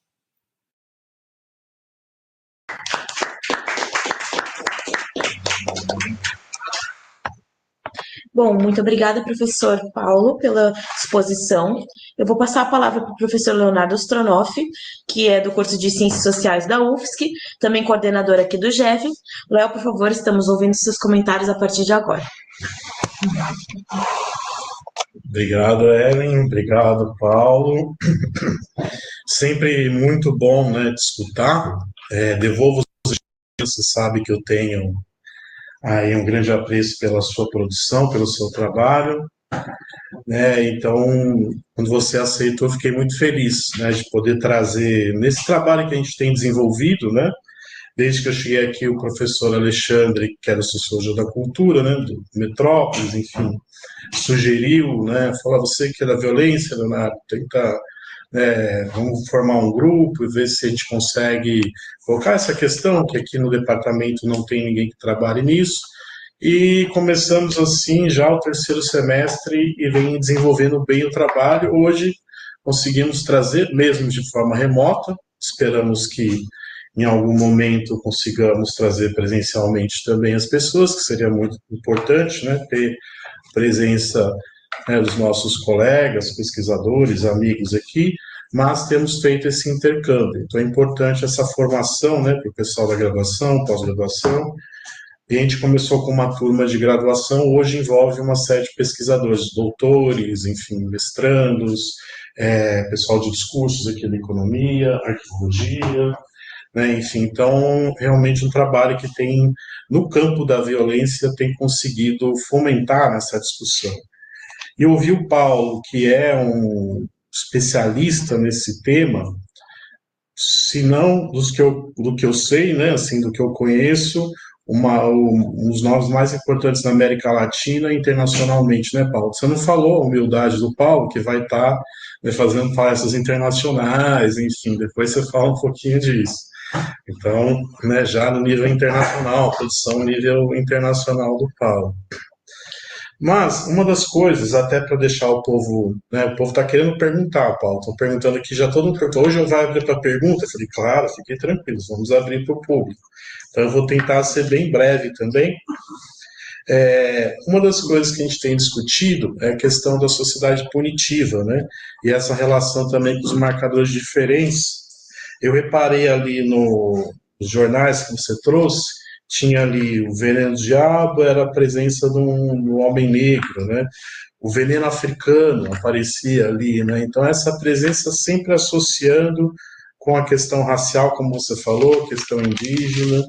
Bom, muito obrigada, professor Paulo, pela exposição. Eu vou passar a palavra para o professor Leonardo Stronoff, que é do curso de Ciências Sociais da UFSC, também coordenador aqui do GEV. Léo, por favor, estamos ouvindo seus comentários a partir de agora. Obrigado, Ellen. Obrigado, Paulo. Sempre muito bom, né, de escutar. Devolvo os você sabe que eu tenho aí um grande apreço pela sua produção, pelo seu trabalho, né? Então, quando você aceitou, eu fiquei muito feliz, né, de poder trazer nesse trabalho que a gente tem desenvolvido, né? Desde que eu cheguei aqui, o professor Alexandre, que era sociologia da cultura, né, do Metrópolis, enfim, sugeriu, né, falou, você que é da violência, Leonardo, tenta, vamos formar um grupo e ver se a gente consegue colocar essa questão, que aqui no departamento não tem ninguém que trabalhe nisso, e começamos assim já o terceiro semestre e vem desenvolvendo bem o trabalho. Hoje conseguimos trazer, mesmo de forma remota, esperamos que em algum momento consigamos trazer presencialmente também as pessoas, que seria muito importante, né, ter presença, né, dos nossos colegas, pesquisadores, amigos aqui, mas temos feito esse intercâmbio. Então é importante essa formação, né, para o pessoal da graduação, pós-graduação. E a gente começou com uma turma de graduação, hoje envolve uma série de pesquisadores, doutores, enfim, mestrandos, pessoal de discursos aqui da economia, arqueologia, né, enfim, então, realmente um trabalho que tem, no campo da violência, tem conseguido fomentar essa discussão. E ouvir o Paulo, que é um especialista nesse tema, se não do que eu sei, né, assim, do que eu conheço, um dos nomes mais importantes na América Latina e internacionalmente, né, Paulo? Você não falou a humildade do Paulo, que vai estar, né, fazendo palestras internacionais, enfim, depois você fala um pouquinho disso. Então, né, já no nível internacional, produção no nível internacional do Paulo. Mas, uma das coisas, até para deixar o povo, né, o povo está querendo perguntar, Paulo, estão perguntando aqui, já todo mundo perguntou, hoje eu vou abrir para pergunta? Eu falei, claro, fiquem tranquilos, vamos abrir para o público. Então, eu vou tentar ser bem breve também. Uma das coisas que a gente tem discutido é a questão da sociedade punitiva, né, e essa relação também com os marcadores de diferença. Eu reparei ali nos jornais que você trouxe, tinha ali o veneno do diabo, era a presença de um homem negro, né? O veneno africano aparecia ali, né? Então, essa presença sempre associando com a questão racial, como você falou, questão indígena,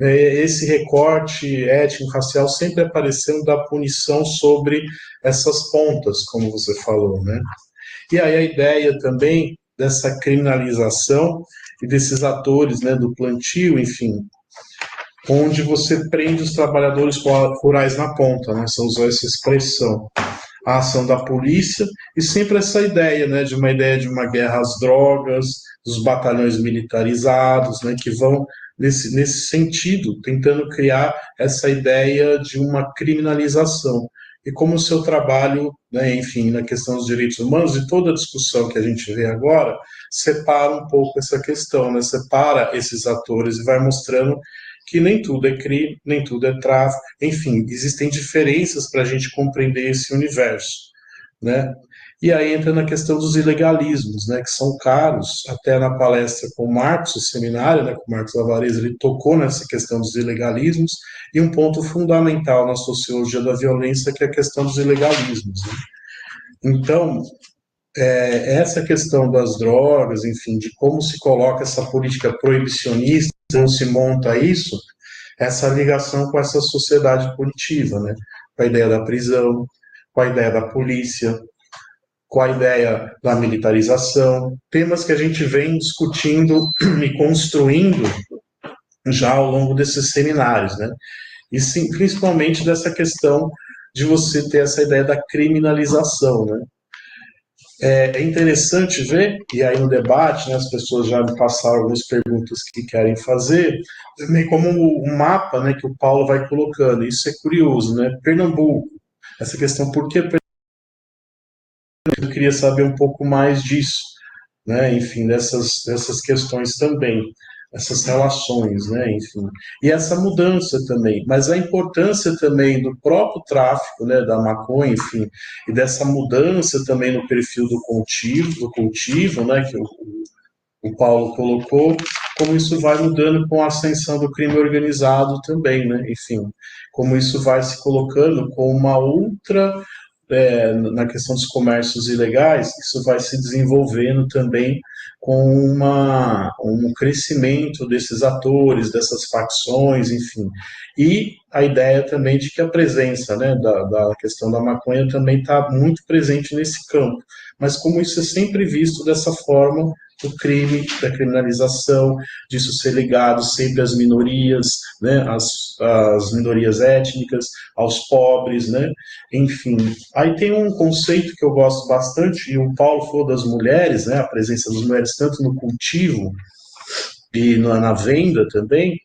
esse recorte étnico-racial sempre aparecendo da punição sobre essas pontas, como você falou, né? E aí a ideia também dessa criminalização e desses atores, né, do plantio, enfim, onde você prende os trabalhadores rurais na ponta, né, você usou essa expressão, a ação da polícia, e sempre essa ideia, né, de uma guerra às drogas, dos batalhões militarizados, né, que vão nesse sentido, tentando criar essa ideia de uma criminalização. E como o seu trabalho, né, enfim, na questão dos direitos humanos e toda a discussão que a gente vê agora, separa um pouco essa questão, né, separa esses atores e vai mostrando que nem tudo é crime, nem tudo é tráfico, enfim, existem diferenças para a gente compreender esse universo, né? E aí entra na questão dos ilegalismos, né, que são caros, até na palestra com o Marcos, o seminário, né, com o Marcos Alvarez, ele tocou nessa questão dos ilegalismos, e um ponto fundamental na sociologia da violência, que é a questão dos ilegalismos, né? Então, essa questão das drogas, enfim, de como se coloca essa política proibicionista, como se monta isso, essa ligação com essa sociedade punitiva, né? Com a ideia da prisão, com a ideia da polícia, com a ideia da militarização, temas que a gente vem discutindo e construindo já ao longo desses seminários, né? E sim, principalmente dessa questão de você ter essa ideia da criminalização, né? É interessante ver, e aí no debate, né, as pessoas já me passaram algumas perguntas que querem fazer, também como o mapa, né, que o Paulo vai colocando, isso é curioso, né? Pernambuco, essa questão, por que eu queria saber um pouco mais disso, né? Enfim, dessas questões também, essas relações, né? Enfim, e essa mudança também, mas a importância também do próprio tráfico, né? Da maconha, enfim, e dessa mudança também no perfil do cultivo, né? Que o Paulo colocou, como isso vai mudando com a ascensão do crime organizado também, né? Enfim, como isso vai se colocando com uma outra na questão dos comércios ilegais, isso vai se desenvolvendo também com um crescimento desses atores, dessas facções, enfim. E a ideia também de que a presença, né, da questão da maconha também está muito presente nesse campo. Mas como isso é sempre visto dessa forma, do crime, da criminalização, disso ser ligado sempre às minorias, né, às minorias étnicas, aos pobres, né, enfim. Aí tem um conceito que eu gosto bastante, e o Paulo falou das mulheres, né, a presença das mulheres tanto no cultivo e na venda também,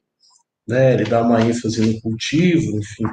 né, ele dá uma ênfase no cultivo, enfim.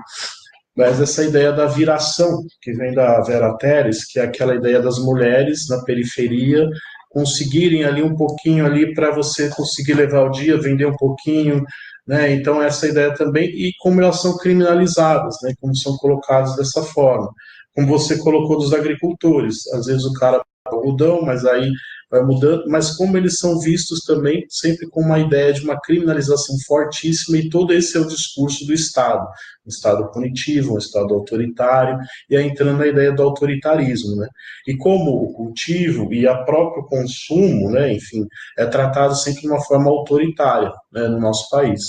Mas essa ideia da viração, que vem da Vera Teres, que é aquela ideia das mulheres na periferia conseguirem ali um pouquinho ali para você conseguir levar o dia, vender um pouquinho, né? Então essa ideia também, e como elas são criminalizadas, né? Como são colocadas dessa forma. Como você colocou dos agricultores, às vezes o cara algodão, mas aí vai mudando, mas como eles são vistos também sempre com uma ideia de uma criminalização fortíssima, e todo esse é o discurso do Estado, um Estado punitivo, um Estado autoritário, e aí entrando na ideia do autoritarismo, né? E como o cultivo e o próprio consumo, né, enfim, é tratado sempre de uma forma autoritária, né, no nosso país.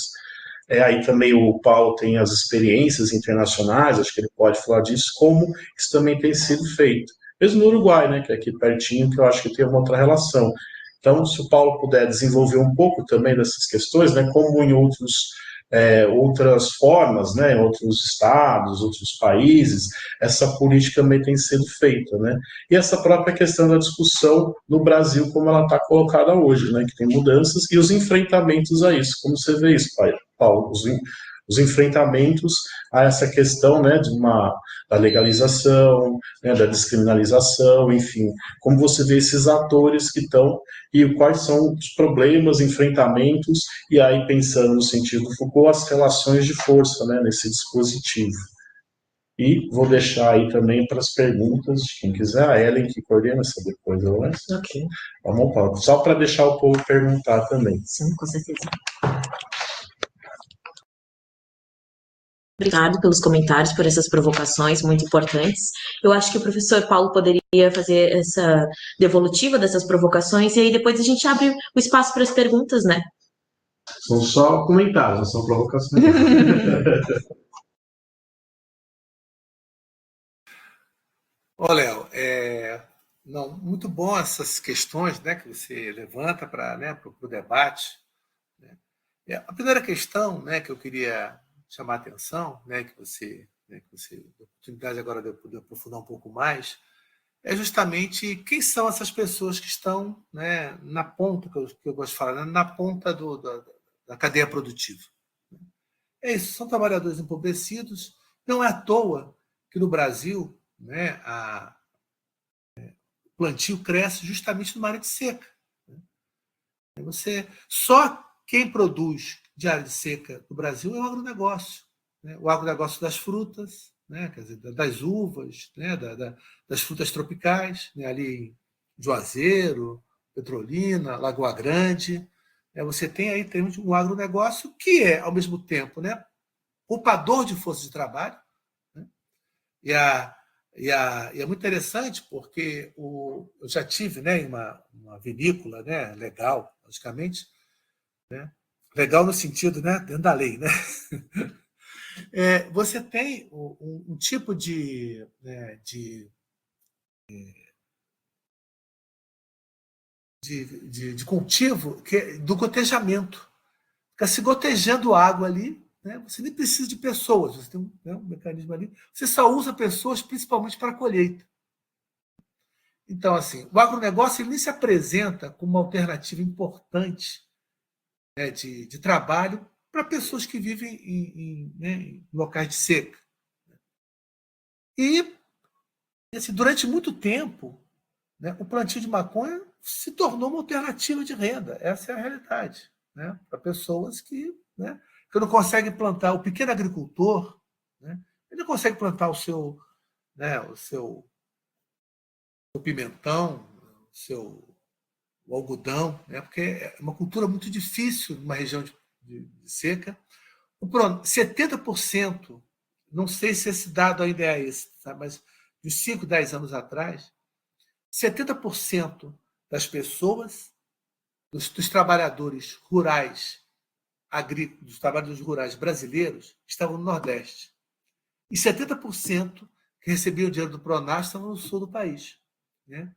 Aí também o Paulo tem as experiências internacionais, acho que ele pode falar disso, como isso também tem sido feito. Mesmo no Uruguai, né, que é aqui pertinho, que eu acho que tem uma outra relação. Então, se o Paulo puder desenvolver um pouco também dessas questões, né, como em outras formas, né, em outros estados, outros países, essa política também tem sido feita, né? E essa própria questão da discussão no Brasil, como ela está colocada hoje, né, que tem mudanças e os enfrentamentos a isso. Como você vê isso, Paulo? Os enfrentamentos a essa questão, né, da legalização, né, da descriminalização, enfim, como você vê esses atores que estão e quais são os problemas, enfrentamentos, e aí pensando no sentido do Foucault, as relações de força, né, nesse dispositivo. E vou deixar aí também para as perguntas de quem quiser, a Ellen que coordena essa coisa, mas Ok. vamos, Paulo, só para deixar o povo perguntar também. Sim, com certeza. Obrigado pelos comentários, por essas provocações muito importantes. Eu acho que o professor Paulo poderia fazer essa devolutiva dessas provocações e aí depois a gente abre o espaço para as perguntas, né? São só comentários, não são provocações. Ô, Léo, não, muito bom essas questões, né, que você levanta para, né, o debate. Né? A primeira questão, né, que eu queria chamar a atenção, né, que você deu a oportunidade agora de eu poder aprofundar um pouco mais, é justamente quem são essas pessoas que estão, né, na ponta, que eu gosto de falar, né, na ponta da cadeia produtiva. É isso, são trabalhadores empobrecidos. Não é à toa que no Brasil, né, o plantio cresce justamente numa área de seca. Só quem produz de área de seca no Brasil é o agronegócio. Né? O agronegócio das frutas, né? Quer dizer, das uvas, né? Das frutas tropicais, né? Ali em Juazeiro, Petrolina, Lagoa Grande. Você tem aí um agronegócio que é, ao mesmo tempo, né, poupador de força de trabalho, né? E é muito interessante porque eu já tive, né, em uma vinícola, né, legal, logicamente, né, legal no sentido, né, dentro da lei, né? Você tem um tipo né, de cultivo que é do gotejamento. Fica se gotejando água ali, né? Você nem precisa de pessoas, você tem um mecanismo ali. Você só usa pessoas principalmente para a colheita. Então, assim, o agronegócio ele nem se apresenta como uma alternativa importante, né, de trabalho para pessoas que vivem né, em locais de seca. E, assim, durante muito tempo, né, o plantio de maconha se tornou uma alternativa de renda. Essa é a realidade, né, para pessoas né, que não conseguem plantar. O pequeno agricultor, né, ele não consegue plantar né, o pimentão, o algodão, né, porque é uma cultura muito difícil numa região de seca. 70%, não sei se esse dado ainda é esse, tá? Mas de 5, 10 anos atrás, 70% das pessoas, dos trabalhadores rurais, agrícolas, dos trabalhadores rurais brasileiros, estavam no Nordeste. E 70% que recebiam o dinheiro do Pronaf estavam no sul do país, né?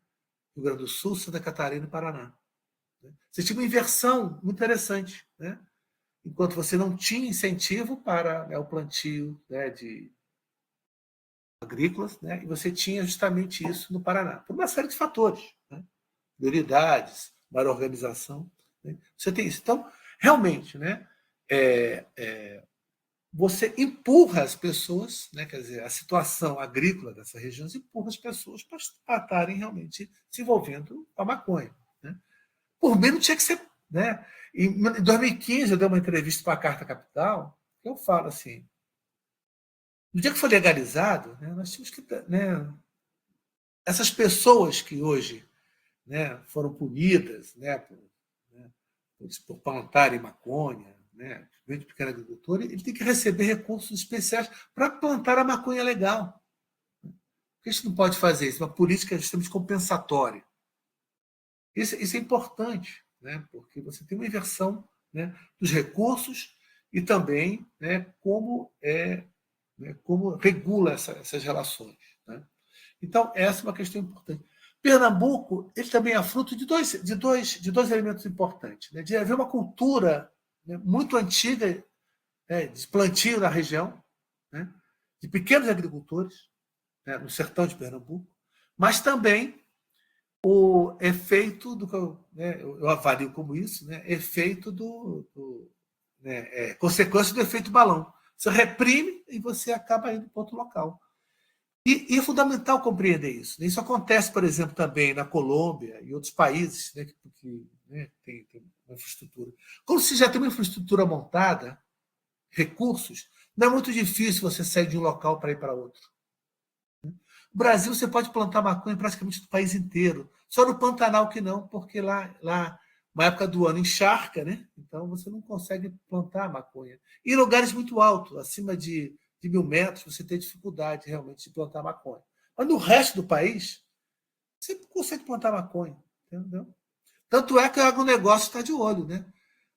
Rio Grande do Sul, Santa Catarina e Paraná. Você tinha uma inversão muito interessante, né? Enquanto você não tinha incentivo para, né, o plantio, né, de agrícolas, né, e você tinha justamente isso no Paraná, por uma série de fatores, né? Prioridades, maior organização, né? Você tem isso. Então, realmente, né, você empurra as pessoas, né, quer dizer, a situação agrícola dessas regiões empurra as pessoas para estarem realmente se envolvendo com a maconha, né? Por mim, não tinha que ser. Né? Em 2015, eu dei uma entrevista para a Carta Capital, que eu falo assim: no dia que foi legalizado, né, nós tínhamos que. Né, essas pessoas que hoje, né, foram punidas, né, por plantarem maconha, né, de pequeno agricultor, ele tem que receber recursos especiais para plantar a maconha legal. Por que a gente não pode fazer isso? Uma política justamente compensatória. Isso é importante, né, porque você tem uma inversão, né, dos recursos e também, né, como regula essas relações, né? Então, essa é uma questão importante. Pernambuco ele também é fruto de dois elementos importantes, né? De haver uma cultura, né, muito antiga, né, de plantio na região, né, de pequenos agricultores, né, no sertão de Pernambuco, mas também o efeito do que eu avalio como isso, né, efeito consequência do efeito balão. Você reprime e você acaba indo para outro local. E é fundamental compreender isso. Isso acontece, por exemplo, também na Colômbia e outros países, né, que né, tem uma infraestrutura. Quando você já tem uma infraestrutura montada, recursos, não é muito difícil você sair de um local para ir para outro. No Brasil, você pode plantar maconha praticamente no país inteiro. Só no Pantanal que não, porque lá uma época do ano encharca, né? Então você não consegue plantar maconha. E em lugares muito altos, acima de 1.000 metros, você tem dificuldade realmente de plantar maconha. Mas no resto do país, você consegue plantar maconha. Entendeu? Tanto é que o agronegócio está de olho, né?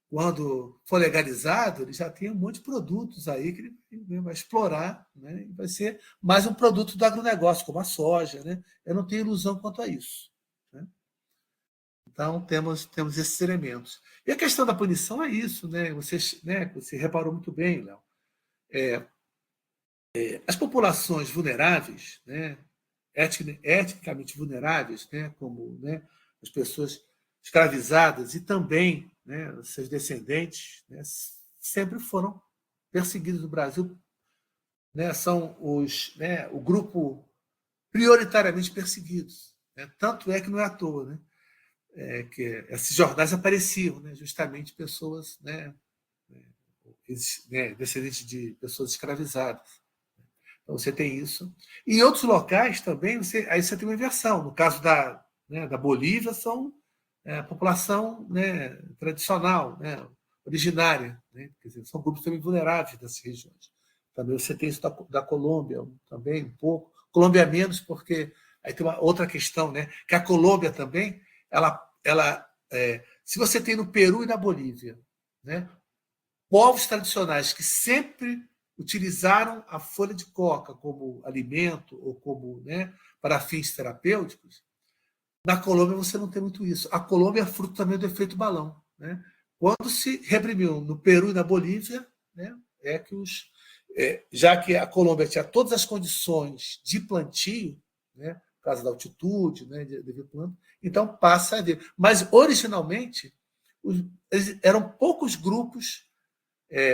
Quando for legalizado, ele já tem um monte de produtos aí que ele vai explorar, né? E vai ser mais um produto do agronegócio, como a soja, né? Eu não tenho ilusão quanto a isso, né? Então, temos esses elementos. E a questão da punição é isso, né? Você reparou muito bem, Léo. As populações vulneráveis, né? Etnicamente vulneráveis, né? Como, né, as pessoas escravizadas e também, né, seus descendentes, né, sempre foram perseguidos no Brasil, né, são o grupo prioritariamente perseguidos, né? Tanto é que não é à toa, né, que esses jornais apareciam, né, justamente pessoas, né, descendentes de pessoas escravizadas. Então você tem isso. E em outros locais também, aí você tem uma inversão. No caso da Bolívia, são a população, né, tradicional, né, originária, né? Quer dizer, são grupos também vulneráveis dessas regiões. Também você tem isso da Colômbia, também um pouco. Colômbia menos, porque aí tem uma outra questão, né? Que a Colômbia também, se você tem no Peru e na Bolívia, né, povos tradicionais que sempre utilizaram a folha de coca como alimento ou como, né, para fins terapêuticos, na Colômbia você não tem muito isso. A Colômbia é fruto também do efeito balão, né? Quando se reprimiu no Peru e na Bolívia, né, já que a Colômbia tinha todas as condições de plantio, né, por causa da altitude, né, de planta, então passa a ver. Mas originalmente eram poucos grupos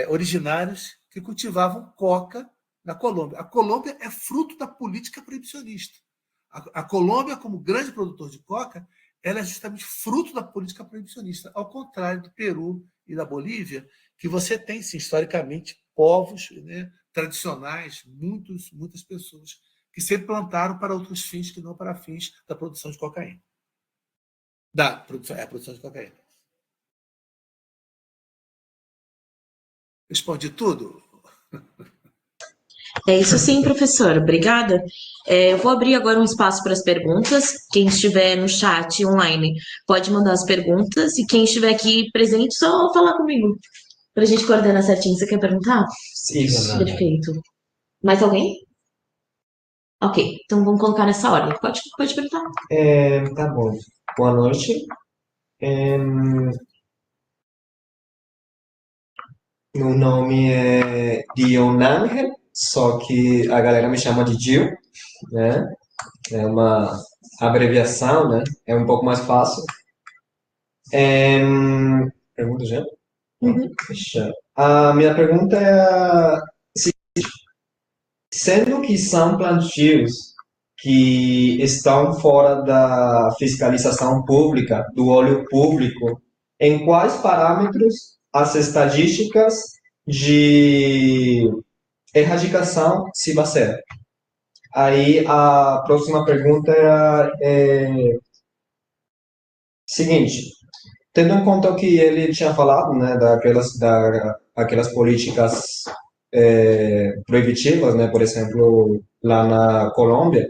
originários que cultivavam coca na Colômbia. A Colômbia é fruto da política proibicionista. A Colômbia, como grande produtor de coca, ela é justamente fruto da política proibicionista, ao contrário do Peru e da Bolívia, que você tem, sim, historicamente, povos, né, tradicionais, muitas pessoas que sempre plantaram para outros fins que não para fins da produção de cocaína. A produção de cocaína. Respondi tudo? É isso sim, professor. Obrigada. Eu vou abrir agora um espaço para as perguntas. Quem estiver no chat online pode mandar as perguntas e quem estiver aqui presente só falar comigo para a gente coordenar certinho. Você quer perguntar? Sim, Perfeito. Mais alguém? Ok, então vamos colocar nessa ordem. Pode perguntar. Tá bom. Boa noite. Meu nome é Dion Ángel, só que a galera me chama de Gil, né? É uma abreviação, né? É um pouco mais fácil. Pergunta já? Deixa. A minha pergunta é sendo que são plantios que estão fora da fiscalização pública, do olho público, em quais parâmetros as estatísticas de erradicação se baseiam? Aí a próxima pergunta é seguinte: tendo em conta o que ele tinha falado, né, aquelas políticas proibitivas, né, por exemplo, lá na Colômbia,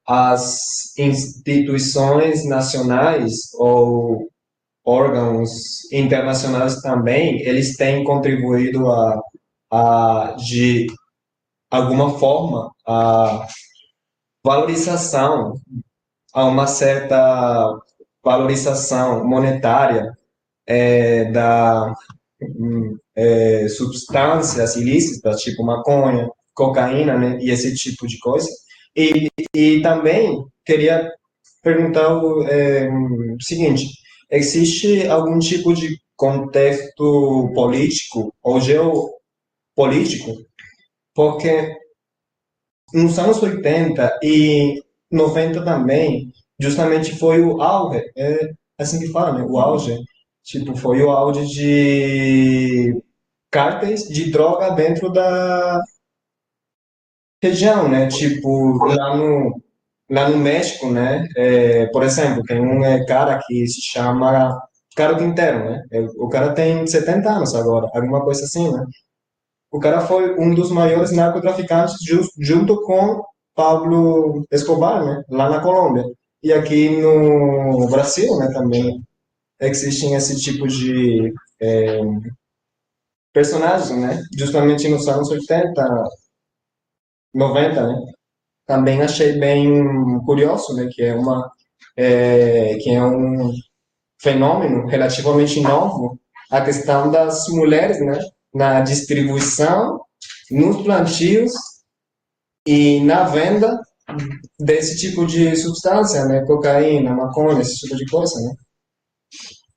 as instituições nacionais ou órgãos internacionais também, eles têm contribuído de alguma forma, a valorização, a uma certa valorização monetária da substâncias ilícitas, tipo maconha, cocaína, né, e esse tipo de coisa. E também queria perguntar o seguinte: existe algum tipo de contexto político ou geopolítico? Porque nos anos 80 e 90 também, justamente foi o auge, é assim que fala, né? O auge, tipo, foi o auge de cárteis de droga dentro da região, né? Tipo, lá no México, né? Por exemplo, tem um cara que se chama Caro Quintero, né? O cara tem 70 anos agora, alguma coisa assim, né? O cara foi um dos maiores narcotraficantes junto com Pablo Escobar, né? Lá na Colômbia. E aqui no Brasil, né? Também existem esse tipo de personagens, né? Justamente nos anos 80, 90, né? Também achei bem curioso, né? Que é um fenômeno relativamente novo, a questão das mulheres, né? Na distribuição, nos plantios e na venda desse tipo de substância, né? Cocaína, maconha, esse tipo de coisa, né?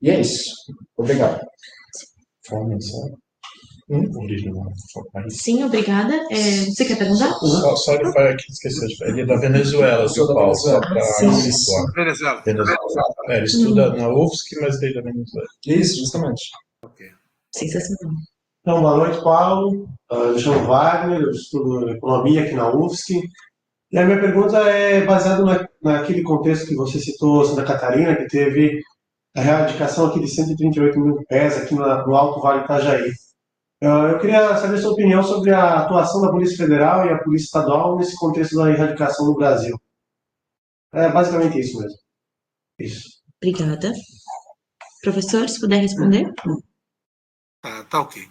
E é isso. Obrigado. Original. Sim, obrigada. Você quer perguntar? Só ele foi aqui, esqueceu de falar. Ele é da Venezuela, Sou viu, da Paulo? Venezuela. Só para Sim. situar. Venezuela. Ele estuda na UFSC, mas ele é da Venezuela. Isso, justamente. Ok. Sensacional. Então, boa noite, Paulo. Eu me chamo Wagner, eu estudo economia aqui na UFSC. E a minha pergunta é baseada naquele contexto que você citou, Santa Catarina, que teve a erradicação aqui de 138 mil pés aqui no Alto Vale Itajaí. Eu queria saber a sua opinião sobre a atuação da Polícia Federal e a Polícia Estadual nesse contexto da erradicação no Brasil. É basicamente isso mesmo. Isso. Obrigada. Professor, se puder responder. Tá ok.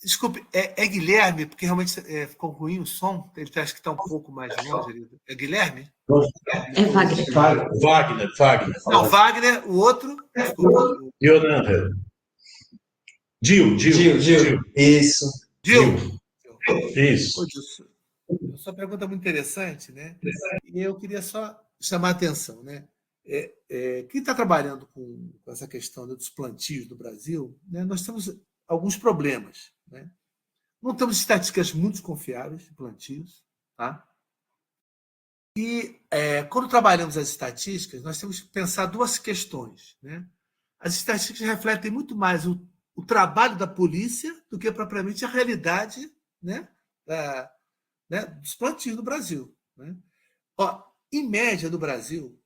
Desculpe, é Guilherme, porque realmente ficou ruim o som. Ele acha que está um pouco mais longe. É Guilherme? É Wagner. Wagner. Não, Wagner, o outro. Desculpe. Yolanda. Gil. Isso. Gil. Isso. Ô, Gilson, sua pergunta é muito interessante, né? E eu queria só chamar a atenção, né? Quem está trabalhando com essa questão dos plantios no Brasil, né, nós temos alguns problemas, né? Não temos estatísticas muito confiáveis de plantios, tá? E quando trabalhamos as estatísticas, nós temos que pensar duas questões, né? As estatísticas refletem muito mais o trabalho da polícia do que propriamente a realidade, né, dos plantios no Brasil, né? Ó, em média, no Brasil,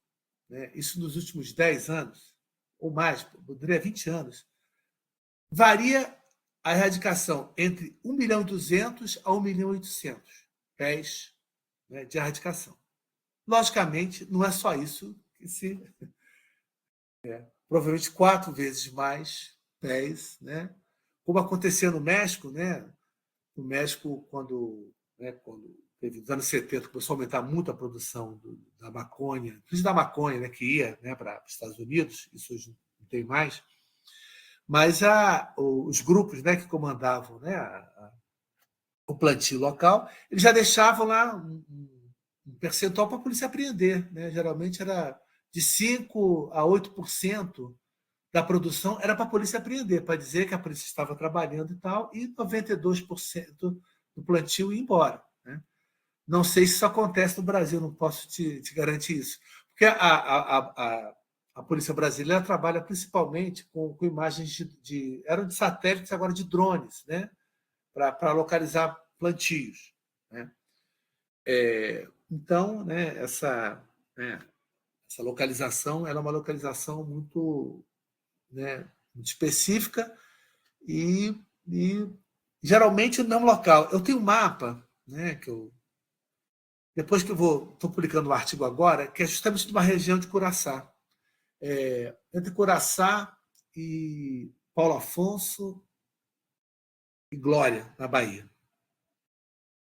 né, isso nos últimos 10 anos, ou mais, poderia 20 anos, varia a erradicação entre 1.200.000 a 1.800.000 pés, né, de erradicação. Logicamente, não é só isso que se... provavelmente 4 vezes mais pés, né? Como acontecia no México, né? No México, quando teve nos anos 70, começou a aumentar muito a produção da maconha, principalmente da maconha, né, que ia, né, para os Estados Unidos, isso hoje não tem mais, mas os grupos, né, que comandavam, né, o plantio local, eles já deixavam lá um percentual para a polícia apreender, né? Geralmente era de 5% a 8% da produção era para a polícia apreender, para dizer que a polícia estava trabalhando e tal, e 92% do plantio ia embora, né? Não sei se isso acontece no Brasil, não posso te garantir isso. Porque a polícia brasileira trabalha principalmente com imagens eram de satélites, agora de drones, né? Para localizar plantios, né? Então, né, essa localização ela é uma localização muito, né, muito específica e geralmente não local. Eu tenho um mapa, né, que depois que estou publicando um artigo agora, que é justamente de uma região de Curaçá, entre Curaçá e Paulo Afonso e Glória, na Bahia.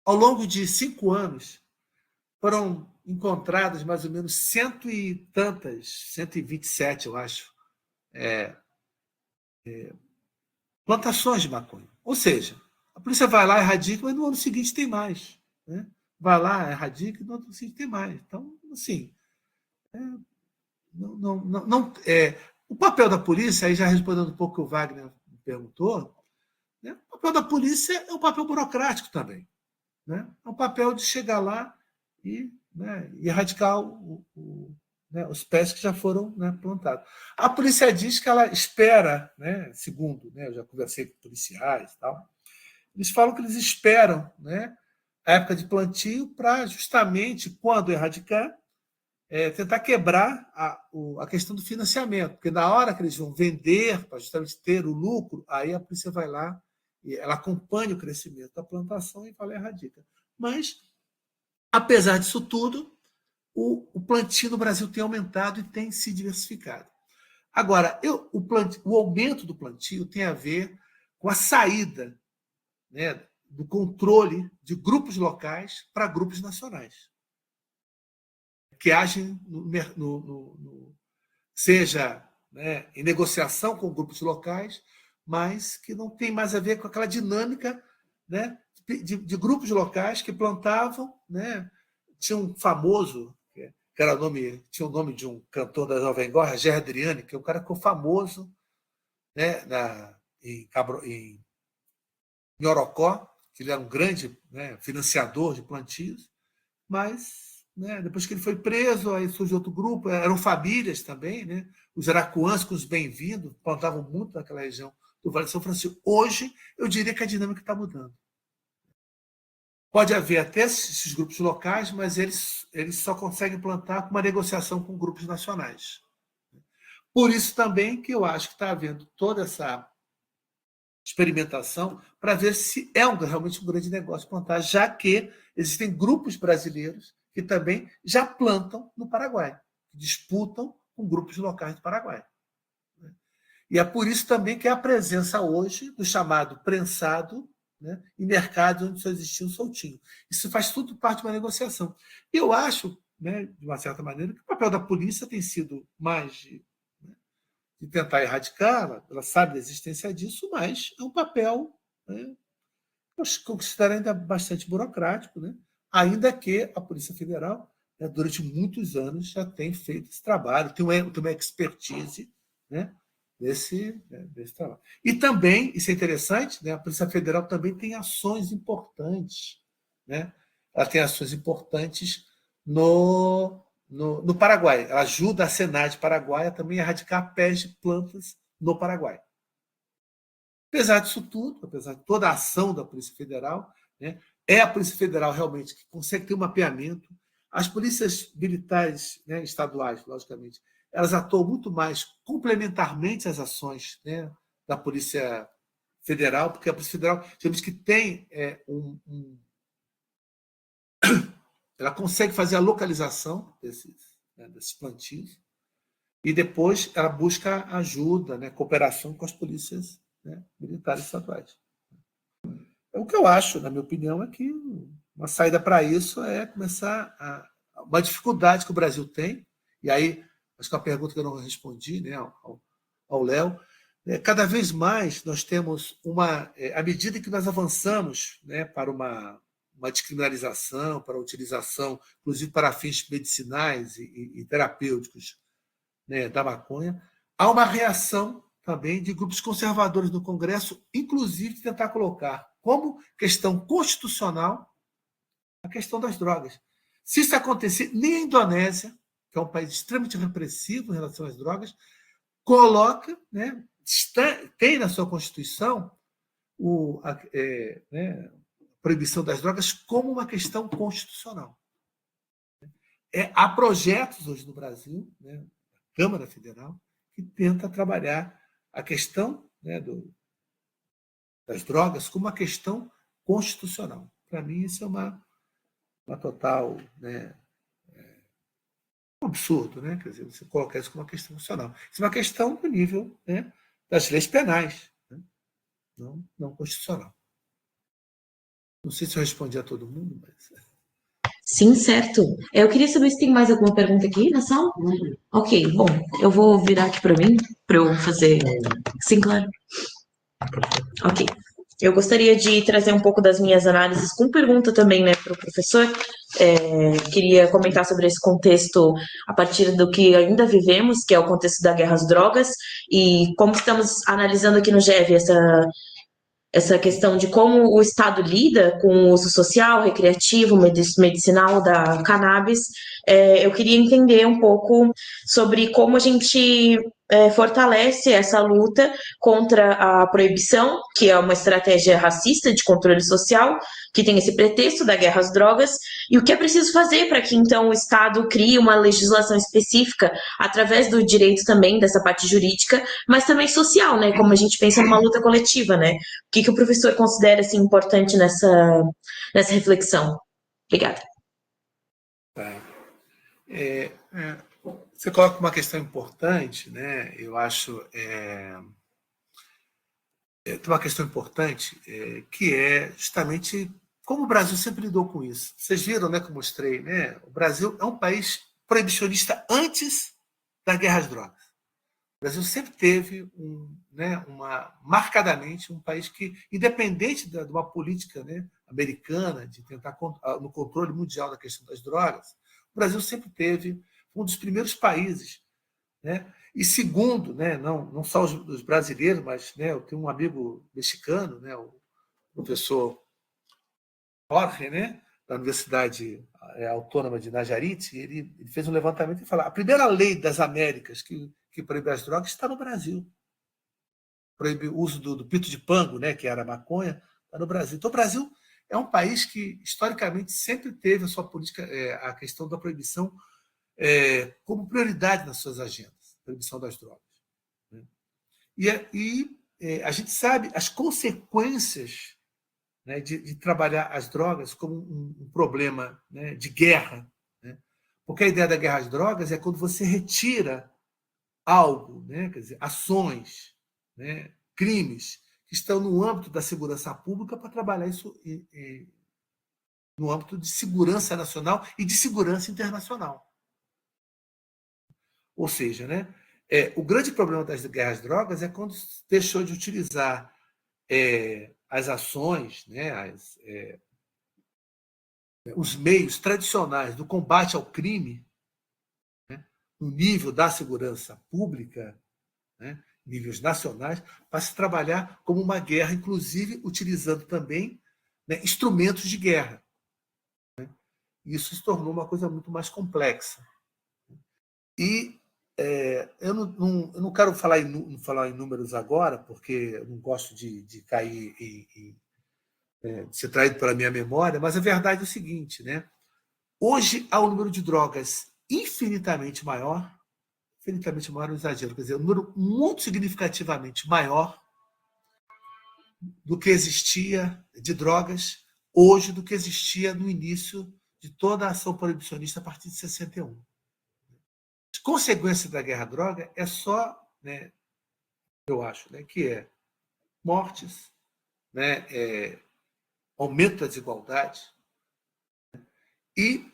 Ao longo de 5 anos, foram encontradas mais ou menos 127, eu acho, plantações de maconha. Ou seja, a polícia vai lá, erradica, mas no ano seguinte tem mais, né? Vai lá, erradica, e no ano seguinte tem mais. Então, assim, o papel da polícia, aí já respondendo um pouco o que o Wagner me perguntou, né? O papel da polícia é um papel burocrático também, né? É um papel de chegar lá e erradicar né, os pés que já foram, né, plantados. A polícia diz que ela espera, né, segundo, né, eu já conversei com policiais e tal, eles falam que eles esperam, né, a época de plantio para justamente, quando erradicar, tentar quebrar a questão do financiamento, porque na hora que eles vão vender, para justamente ter o lucro, aí a polícia vai lá e ela acompanha o crescimento da plantação e vai lá e erradica. Mas, apesar disso tudo, o plantio no Brasil tem aumentado e tem se diversificado. Agora, o aumento do plantio tem a ver com a saída, né, do controle de grupos locais para grupos nacionais, que agem seja, né, em negociação com grupos locais, mas que não tem mais a ver com aquela dinâmica, né, de grupos locais que plantavam, né? Tinha um famoso, que era tinha o nome de um cantor da Jovem Guarda, Gerry Adriani, que é um cara que ficou famoso, né, em Orocó, que ele era um grande, né, financiador de plantios, mas, né, depois que ele foi preso, aí surgiu outro grupo, eram famílias também, né? Os aracuãs com os bem-vindos plantavam muito naquela região do Vale de São Francisco. Hoje, eu diria que a dinâmica está mudando. Pode haver até esses grupos locais, mas eles só conseguem plantar com uma negociação com grupos nacionais. Por isso também que eu acho que está havendo toda essa experimentação para ver se é realmente um grande negócio plantar, já que existem grupos brasileiros que também já plantam no Paraguai, que disputam com grupos locais do Paraguai. E é por isso também que há a presença hoje do chamado prensado, né, em mercados onde só existia um soltinho. Isso faz tudo parte de uma negociação. Eu acho, né, de uma certa maneira, que o papel da polícia tem sido mais de tentar erradicá-la, ela sabe da existência disso, mas é um papel, né, que eu considero ainda bastante burocrático, né, ainda que a Polícia Federal, né, durante muitos anos, já tem feito esse trabalho, tem uma expertise, né, desse trabalho. E também, isso é interessante, né, a Polícia Federal também tem ações importantes. Né? Ela tem ações importantes no Paraguai. Ela ajuda a Senad paraguaia também a erradicar pés de plantas no Paraguai. Apesar disso tudo, apesar de toda a ação da Polícia Federal, né, é a Polícia Federal realmente que consegue ter um mapeamento. As polícias militares, né, estaduais, logicamente, elas atuam muito mais complementarmente às ações, né, da Polícia Federal, porque a Polícia Federal, digamos que tem ela consegue fazer a localização desses plantios e depois ela busca ajuda, né, cooperação com as polícias, né, militares estaduais. O que eu acho, na minha opinião, é que uma saída para isso é começar uma dificuldade que o Brasil tem, e aí acho que é uma pergunta que eu não respondi, né, ao Léo, cada vez mais nós temos à medida que nós avançamos, né, para uma descriminalização, para a utilização, inclusive para fins medicinais e terapêuticos, né, da maconha, há uma reação também de grupos conservadores no Congresso, inclusive de tentar colocar como questão constitucional a questão das drogas. Se isso acontecer, nem a Indonésia, que é um país extremamente repressivo em relação às drogas, coloca, né, tem na sua Constituição a proibição das drogas como uma questão constitucional. Há projetos hoje no Brasil, né, na Câmara Federal, que tenta trabalhar a questão, né, das drogas como uma questão constitucional. Para mim, isso é uma total, né, um absurdo, né? Quer dizer, você colocar isso como uma questão constitucional. Isso é uma questão do nível, né, das leis penais, né? Não constitucional. Não sei se eu respondi a todo mundo, mas... Sim, certo. Eu queria saber se tem mais alguma pergunta aqui na sala. Ok, bom, eu vou virar aqui para mim, para eu fazer. Sim, claro. Ok. Eu gostaria de trazer um pouco das minhas análises com pergunta também, né, para o professor. Queria comentar sobre esse contexto a partir do que ainda vivemos, que é o contexto da guerra às drogas, e como estamos analisando aqui no GEV essa questão de como o Estado lida com o uso social, recreativo, medicinal da cannabis. Eu queria entender um pouco sobre como a gente fortalece essa luta contra a proibição, que é uma estratégia racista de controle social, que tem esse pretexto da guerra às drogas, e o que é preciso fazer para que, então, o Estado crie uma legislação específica, através do direito também, dessa parte jurídica, mas também social, né? Como a gente pensa numa luta coletiva, né? O que o professor considera assim, importante nessa reflexão? Obrigada. Você coloca uma questão importante, né? Eu acho tem uma questão importante que é justamente como o Brasil sempre lidou com isso. Vocês viram, né, que eu mostrei, né? O Brasil é um país proibicionista antes da guerra às drogas. O Brasil sempre teve marcadamente um país que, independente de uma política, né, americana de tentar no controle mundial da questão das drogas, o Brasil sempre teve um dos primeiros países, né? E segundo, né, não só os brasileiros, mas, né, eu tenho um amigo mexicano, né, o professor Jorge, né, da Universidade Autônoma de Nayarit, ele fez um levantamento e falou: a primeira lei das Américas que proíbe as drogas está no Brasil. Proíbe o uso do pito de pango, né, que era a maconha, está no Brasil. Então, o Brasil é um país que, historicamente, sempre teve a sua política, a questão da proibição como prioridade nas suas agendas, proibição das drogas. Né? a gente sabe as consequências, né, de trabalhar as drogas como um problema, né, de guerra. Né? Porque a ideia da guerra às drogas é quando você retira algo, né, quer dizer, ações, né, crimes que estão no âmbito da segurança pública para trabalhar isso no âmbito de segurança nacional e de segurança internacional. Ou seja, né, o grande problema das guerras às drogas é quando deixou de utilizar as ações, né, os meios tradicionais do combate ao crime, né, no nível da segurança pública, né, níveis nacionais, para se trabalhar como uma guerra, inclusive utilizando também, né, instrumentos de guerra. Né? Isso se tornou uma coisa muito mais complexa. E eu não quero falar em números agora, porque eu não gosto de cair de ser traído pela minha memória, mas a verdade é o seguinte, né? Hoje há um número de drogas infinitamente maior é um exagero, quer dizer, um número muito significativamente maior do que existia de drogas hoje do que existia no início de toda a ação proibicionista a partir de 61. As consequências da guerra à droga é só, né, eu acho, né, que é mortes, né, aumento da desigualdade e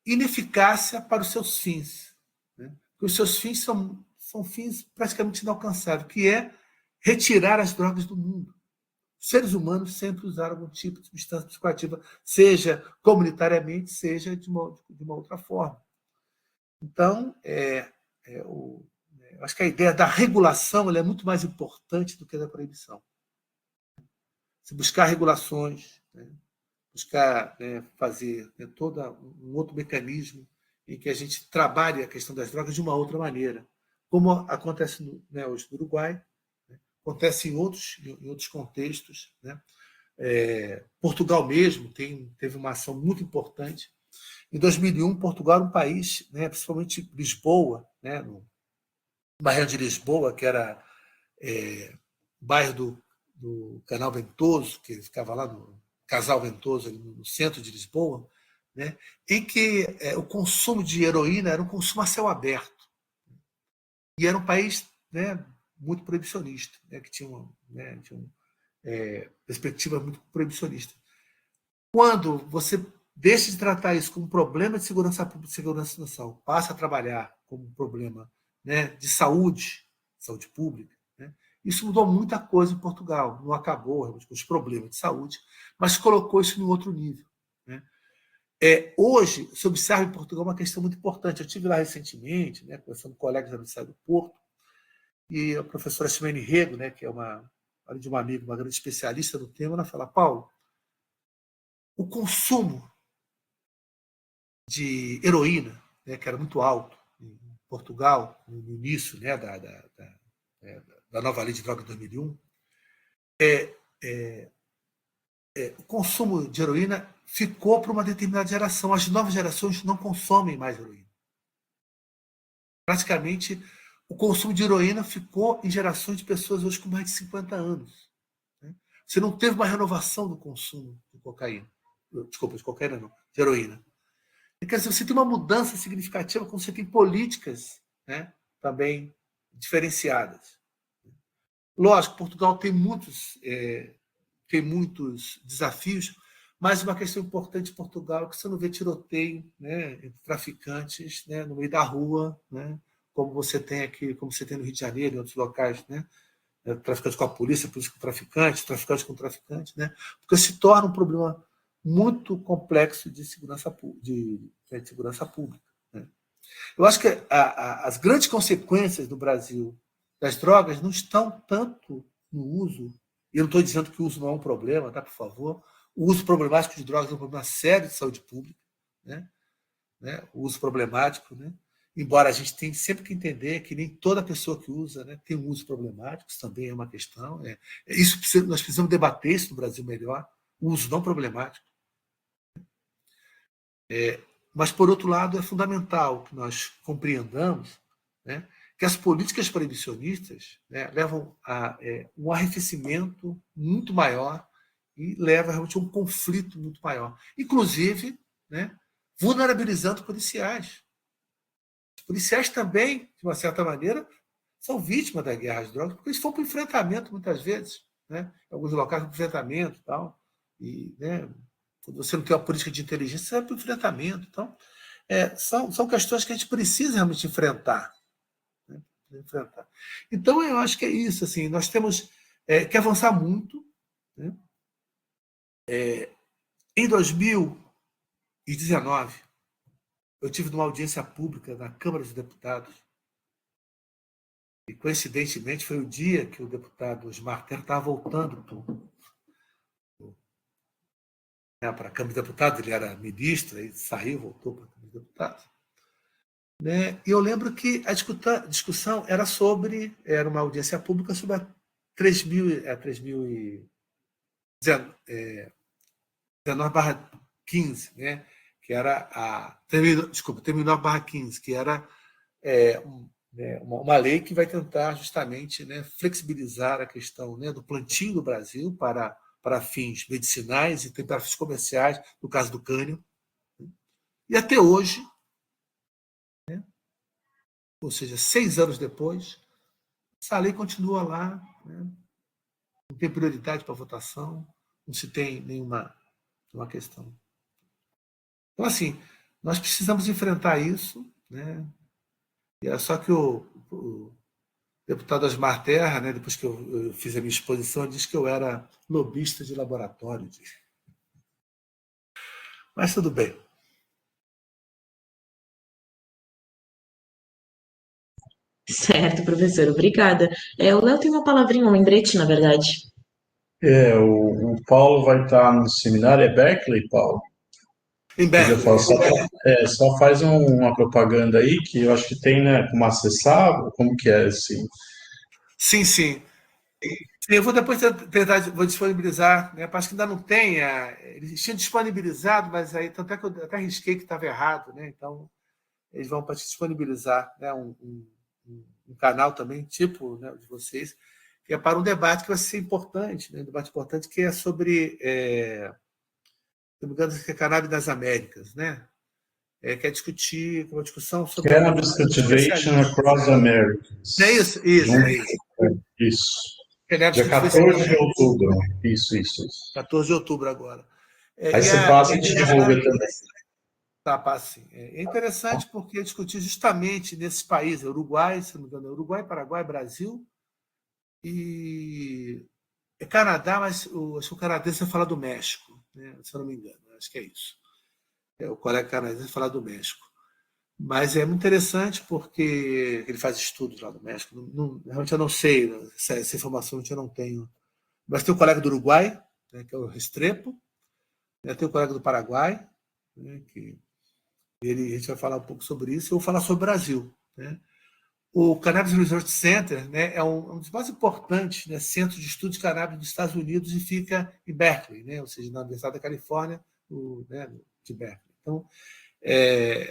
ineficácia para os seus fins. Né? Porque os seus fins são fins praticamente inalcançáveis, que é retirar as drogas do mundo. Os seres humanos sempre usaram algum tipo de substância psicoativa, seja comunitariamente, seja de uma outra forma. Então, eu acho que a ideia da regulação ela é muito mais importante do que a da proibição. Se buscar regulações, né, buscar, né, fazer, né, todo um outro mecanismo em que a gente trabalhe a questão das drogas de uma outra maneira, como acontece hoje no Uruguai, né, acontece em outros contextos. Né? Portugal mesmo teve uma ação muito importante. Em 2001, Portugal era um país, né, principalmente Lisboa, né, no bairro de Lisboa, que era o bairro do Canal Ventoso, que ficava lá no Casal Ventoso, ali no centro de Lisboa, né, em que o consumo de heroína era um consumo a céu aberto. E era um país, né, muito proibicionista, né, que tinha uma perspectiva muito proibicionista. Quando você deixa de tratar isso como um problema de segurança pública e segurança nacional, passa a trabalhar como um problema, né, de saúde pública, né, isso mudou muita coisa em Portugal. Não acabou com os problemas de saúde, mas colocou isso em outro nível. Né? Hoje, se observa em Portugal uma questão muito importante. Eu estive lá recentemente, né, conversando com colegas da Universidade do Porto, e a professora Ximene Rego, né, que é além de uma amiga, uma grande especialista no tema, ela fala: Paulo, o consumo de heroína, né, que era muito alto em Portugal, no início, né, da nova lei de drogas de 2001, o consumo de heroína ficou para uma determinada geração. As novas gerações não consomem mais heroína. Praticamente, o consumo de heroína ficou em gerações de pessoas hoje com mais de 50 anos. Né? Você não teve uma renovação do consumo de cocaína. Desculpa, de cocaína não, de heroína. Quer dizer, você tem uma mudança significativa quando você tem políticas, né, também diferenciadas. Lógico, Portugal tem muitos desafios, mas uma questão importante em Portugal é que você não vê tiroteio, né, entre traficantes, né, no meio da rua, né, como você tem aqui, como você tem no Rio de Janeiro, em outros locais, né, traficantes com a polícia com traficantes com traficantes, né, porque se torna um problema muito complexo de segurança pública. Né? Eu acho que as grandes consequências do Brasil das drogas não estão tanto no uso, e eu não estou dizendo que o uso não é um problema, tá, por favor. O uso problemático de drogas é um problema sério de saúde pública, né? O uso problemático, né? Embora a gente tenha sempre que entender que nem toda pessoa que usa, né, tem um uso problemático, isso também é uma questão. Nós precisamos debater isso no Brasil melhor, o uso não problemático. Mas, por outro lado, é fundamental que nós compreendamos, né, que as políticas proibicionistas, né, levam a um arrefecimento muito maior e leva realmente a um conflito muito maior. Inclusive, né, vulnerabilizando policiais. Os policiais também, de uma certa maneira, são vítimas da guerra às drogas, porque eles vão para o enfrentamento muitas vezes, né? Em alguns locais de enfrentamento e tal. E, né, quando você não tem uma política de inteligência, você vai para o enfrentamento. Então, são questões que a gente precisa realmente enfrentar. Né? Então, eu acho que é isso. Assim, nós temos que avançar muito. Né? Em 2019, eu tive uma audiência pública na Câmara dos Deputados. E, coincidentemente, foi o dia que o deputado Osmar Terra estava voltando para a Câmara dos Deputados. Ele era ministro, aí saiu, voltou para a Câmara dos Deputados. Né? E eu lembro que a discussão era uma audiência pública sobre a 39/15, né? Que era a 39/15, que era uma lei que vai tentar justamente, né, flexibilizar a questão, né, do plantio no Brasil para fins medicinais e para fins comerciais, no caso do cânhamo. E até hoje, né, ou seja, 6 anos depois, essa lei continua lá, né, não tem prioridade para votação, não se tem nenhuma questão. Então, assim, nós precisamos enfrentar isso, né? E é só que o deputado Osmar Terra, né, depois que eu fiz a minha exposição, disse que eu era lobista de laboratório. Mas tudo bem. Certo, professor, obrigada. O Léo tem uma palavrinha, um lembrete, na verdade. O Paulo vai estar no seminário, é Berkeley, Paulo? Em Podia Berkeley. falar, só faz uma propaganda aí, que eu acho que tem, né, como acessar, como que é, assim? Sim, sim. Eu vou depois vou disponibilizar, né? Acho que ainda não tem. Eles tinham disponibilizado, mas aí tanto é que eu até risquei que estava errado, né? Então, eles vão disponibilizar, né, um canal também, tipo, né, de vocês, que é para um debate que vai ser importante, né? Um debate importante que é sobre, se não me engano, que é cannabis das Américas, né? Quer discutir uma discussão sobre Cannabis Cultivation Across Americas. É isso, isso. Isso. Cannabis Dia 14 de outubro. Isso. 14 de outubro agora. Aí você passa e te divulga também. Tá, passa sim. É interessante porque discutir justamente nesses países, Uruguai, se não me engano, Uruguai, Paraguai, Brasil e Canadá, mas acho que o canadense vai falar do México, né? Se eu não me engano, acho que é isso. O colega canadense vai falar do México. Mas é muito interessante porque ele faz estudos lá do México. Realmente eu não sei, essa informação eu não tenho. Mas tem o colega do Uruguai, né, que é o Restrepo, né, tem o colega do Paraguai, né, que a gente vai falar um pouco sobre isso, e eu vou falar sobre o Brasil. Né? O Cannabis Research Center, né, é um dos mais importantes, né, centros de estudos de cannabis dos Estados Unidos e fica em Berkeley, né, ou seja, na Universidade da Califórnia, né, de Berkeley. Então,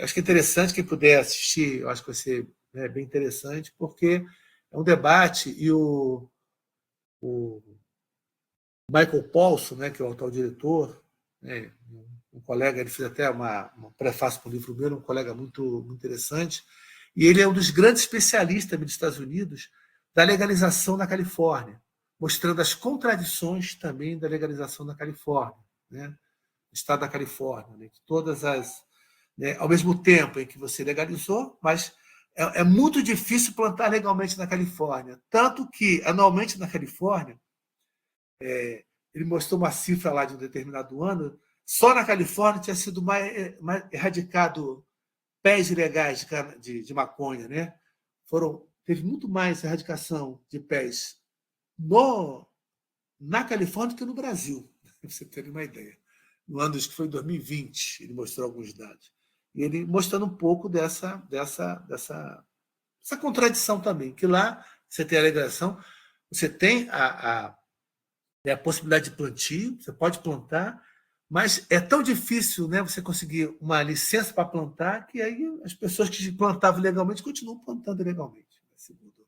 acho que é interessante quem puder assistir, eu acho que vai ser, né, bem interessante, porque é um debate e o Michael Paulson, né, que é o atual diretor, né, um colega, ele fez até uma prefácio para o livro meu, um colega muito, muito interessante, e ele é um dos grandes especialistas dos Estados Unidos da legalização na Califórnia, mostrando as contradições também da legalização na Califórnia, né, no estado da Califórnia, né, que todas as, né, ao mesmo tempo em que você legalizou, mas é muito difícil plantar legalmente na Califórnia, tanto que anualmente na Califórnia ele mostrou uma cifra lá de um determinado ano, só na Califórnia tinha sido mais erradicado pés ilegais de maconha, né? Teve muito mais erradicação de pés na Califórnia do que no Brasil, para você ter uma ideia. No ano que foi 2020, ele mostrou alguns dados. E ele mostrando um pouco dessa contradição também, que lá você tem a legalização, você tem a possibilidade de plantio, você pode plantar, mas é tão difícil, né, você conseguir uma licença para plantar que aí as pessoas que plantavam legalmente continuam plantando ilegalmente. segundo,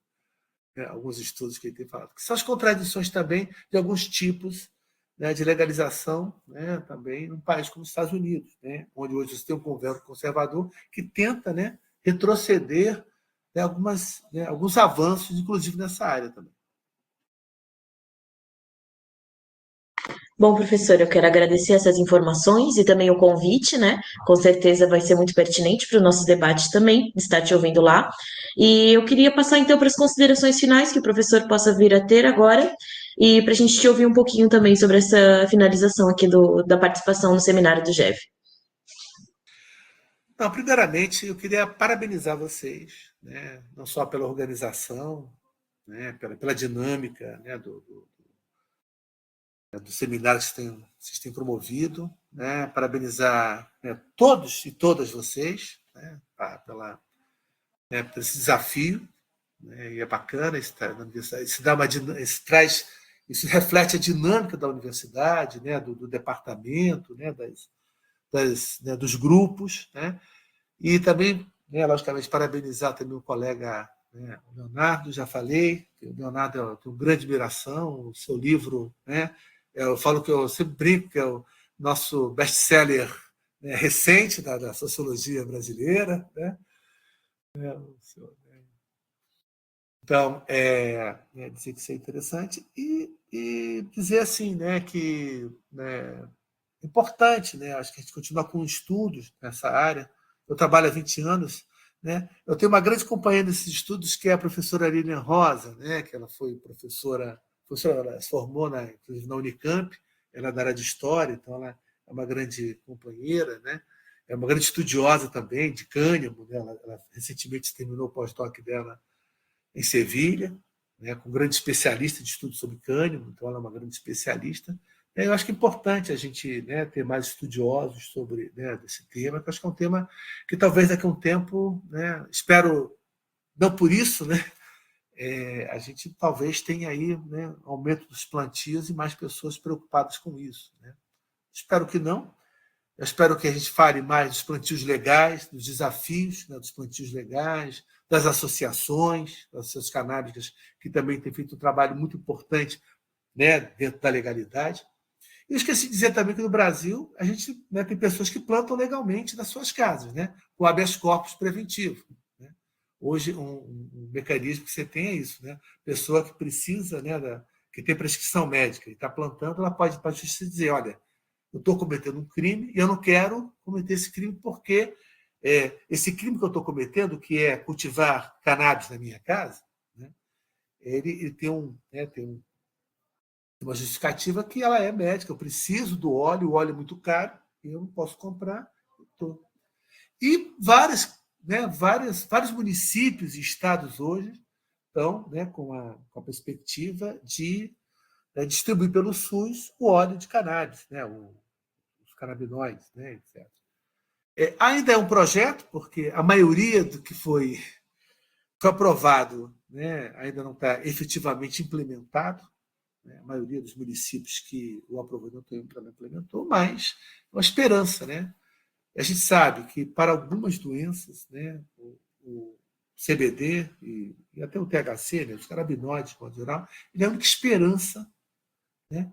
né, alguns estudos que ele tem falado, que são as contradições também de alguns tipos, né, de legalização, né, também num país como os Estados Unidos, né, onde hoje você tem um governo conservador que tenta, né, retroceder, né, alguns avanços, inclusive nessa área também. Bom, professor, eu quero agradecer essas informações e também o convite, né? Com certeza vai ser muito pertinente para o nosso debate também, estar te ouvindo lá. E eu queria passar então para as considerações finais que o professor possa vir a ter agora, e para a gente te ouvir um pouquinho também sobre essa finalização aqui da participação no seminário do GEV. Não, primeiramente, eu queria parabenizar vocês, né, não só pela organização, né, pela dinâmica, né, do seminário que vocês têm promovido, né, parabenizar, né, todos e todas vocês, né, por esse desafio, né, e é bacana, isso reflete a dinâmica da universidade, né, do departamento, né, dos grupos, né, e também, né, logicamente, parabenizar também o colega, né, o Leonardo, já falei, o Leonardo eu tenho grande admiração, o seu livro, né, eu falo que eu sempre brinco que é o nosso best-seller, né, recente da sociologia brasileira, né? Então, dizer que isso é interessante e dizer assim, né, que, né, é importante, né, acho que a gente continua com estudos nessa área. Eu trabalho há 20 anos, né? Eu tenho uma grande companhia nesses estudos, que é a professora Lilian Rosa, né, que ela foi professora, ela se formou inclusive na Unicamp, ela é da área de História, então ela é uma grande companheira, né? É uma grande estudiosa também de cânhamo, né? Ela recentemente terminou o pós-doc dela em Sevilha, né, com um grande especialista de estudos sobre cânhamo, então ela é uma grande especialista. Eu acho que é importante a gente, né, ter mais estudiosos sobre, né, desse tema, que eu acho que é um tema que talvez daqui a um tempo, né, espero, não por isso, né, a gente talvez tenha aí, né, aumento dos plantios e mais pessoas preocupadas com isso, né. Espero que não. Eu espero que a gente fale mais dos plantios legais, dos desafios, né, dos plantios legais, das associações canábicas, que também têm feito um trabalho muito importante, né, dentro da legalidade. E eu esqueci de dizer também que no Brasil a gente, né, tem pessoas que plantam legalmente nas suas casas, né, com habeas corpus preventivo. Né? Hoje, um mecanismo que você tem é isso. Né? Pessoa que precisa, né, que tem prescrição médica e está plantando, ela pode para a justiça dizer, olha, eu estou cometendo um crime e eu não quero cometer esse crime porque esse crime que eu estou cometendo, que é cultivar cannabis na minha casa, né, ele tem uma justificativa que ela é médica. Eu preciso do óleo, o óleo é muito caro, e eu não posso comprar. E vários municípios e estados hoje estão, né, com a perspectiva de distribuir pelo SUS o óleo de cannabis, né, os canabinoides, né, etc. Ainda é um projeto, porque a maioria do que foi aprovado, né, ainda não está efetivamente implementado. Né, a maioria dos municípios que o aprovou não implementou, mas é uma esperança. Né? A gente sabe que para algumas doenças, né, o CBD e até o THC, né, os canabinoides, de modo geral, ele é a única esperança, né,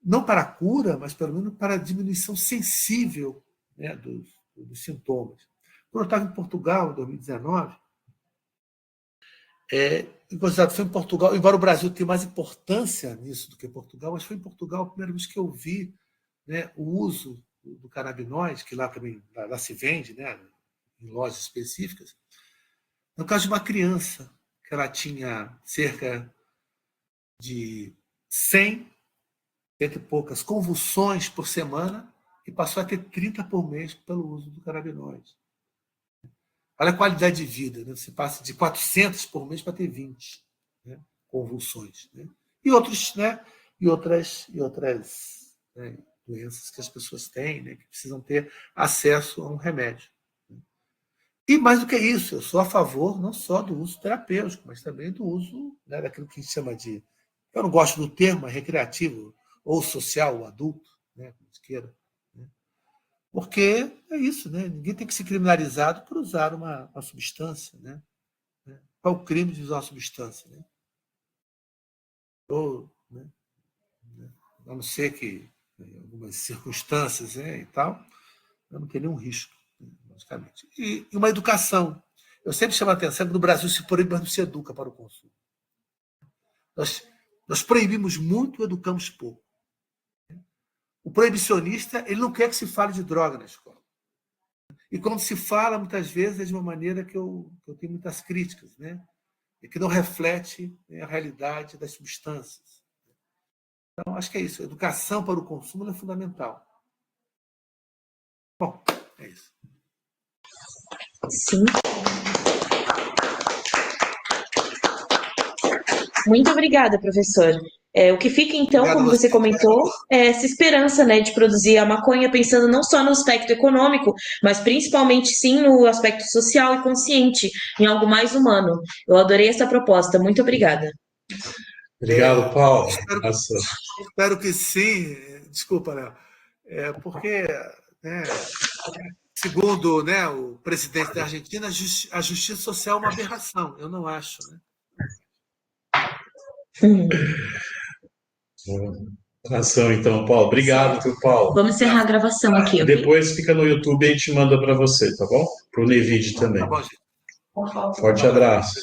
não para a cura, mas pelo menos para a diminuição sensível, né, dos sintomas. Quando eu estava em Portugal, em 2019, foi em Portugal, embora o Brasil tenha mais importância nisso do que Portugal, mas foi em Portugal a primeira vez que eu vi, né, o uso do canabinoide, que lá também lá se vende, né, em lojas específicas, no caso de uma criança, que ela tinha cerca de 100 e poucas convulsões por semana e passou a ter 30 por mês pelo uso do canabinoide. Olha a qualidade de vida, né? Você passa de 400 por mês para ter 20, né, convulsões. Né? E outras, né, doenças que as pessoas têm, né, que precisam ter acesso a um remédio. Né? E mais do que isso, eu sou a favor não só do uso terapêutico, mas também do uso, né, daquilo que a gente chama de, eu não gosto do termo, mas recreativo, ou social, ou adulto, né, como se queira. Né? Porque é isso, né? Ninguém tem que ser criminalizado por usar uma substância. Né? qual o crime de usar uma substância, né? Ou, né, a não ser que, em algumas circunstâncias, né, e tal, eu não tenho nenhum risco, né, basicamente. E uma educação. Eu sempre chamo a atenção que no Brasil se proíbe, mas não se educa para o consumo. Nós proibimos muito, educamos pouco. O proibicionista, ele não quer que se fale de droga na escola. E quando se fala, muitas vezes, é de uma maneira que eu tenho muitas críticas, né? E que não reflete, né, a realidade das substâncias. Então, acho que é isso. A educação para o consumo é fundamental. Bom, é isso. Sim. Muito obrigada, professor. O que fica, então, Obrigado como a você comentou, é essa esperança, né, de produzir a maconha pensando não só no aspecto econômico, mas principalmente, sim, no aspecto social e consciente, em algo mais humano. Eu adorei essa proposta. Muito obrigada. Obrigado, Paulo. Espero que sim. Desculpa, Léo. Porque, né, segundo, né, o presidente da Argentina, a justiça social é uma aberração. Eu não acho, né? Ação, então, Paulo. Obrigado, Paulo. Vamos encerrar a gravação aqui, ok? Depois fica no YouTube e a gente manda para você, tá bom? Para o Nevid também. Tá bom, gente. Forte abraço.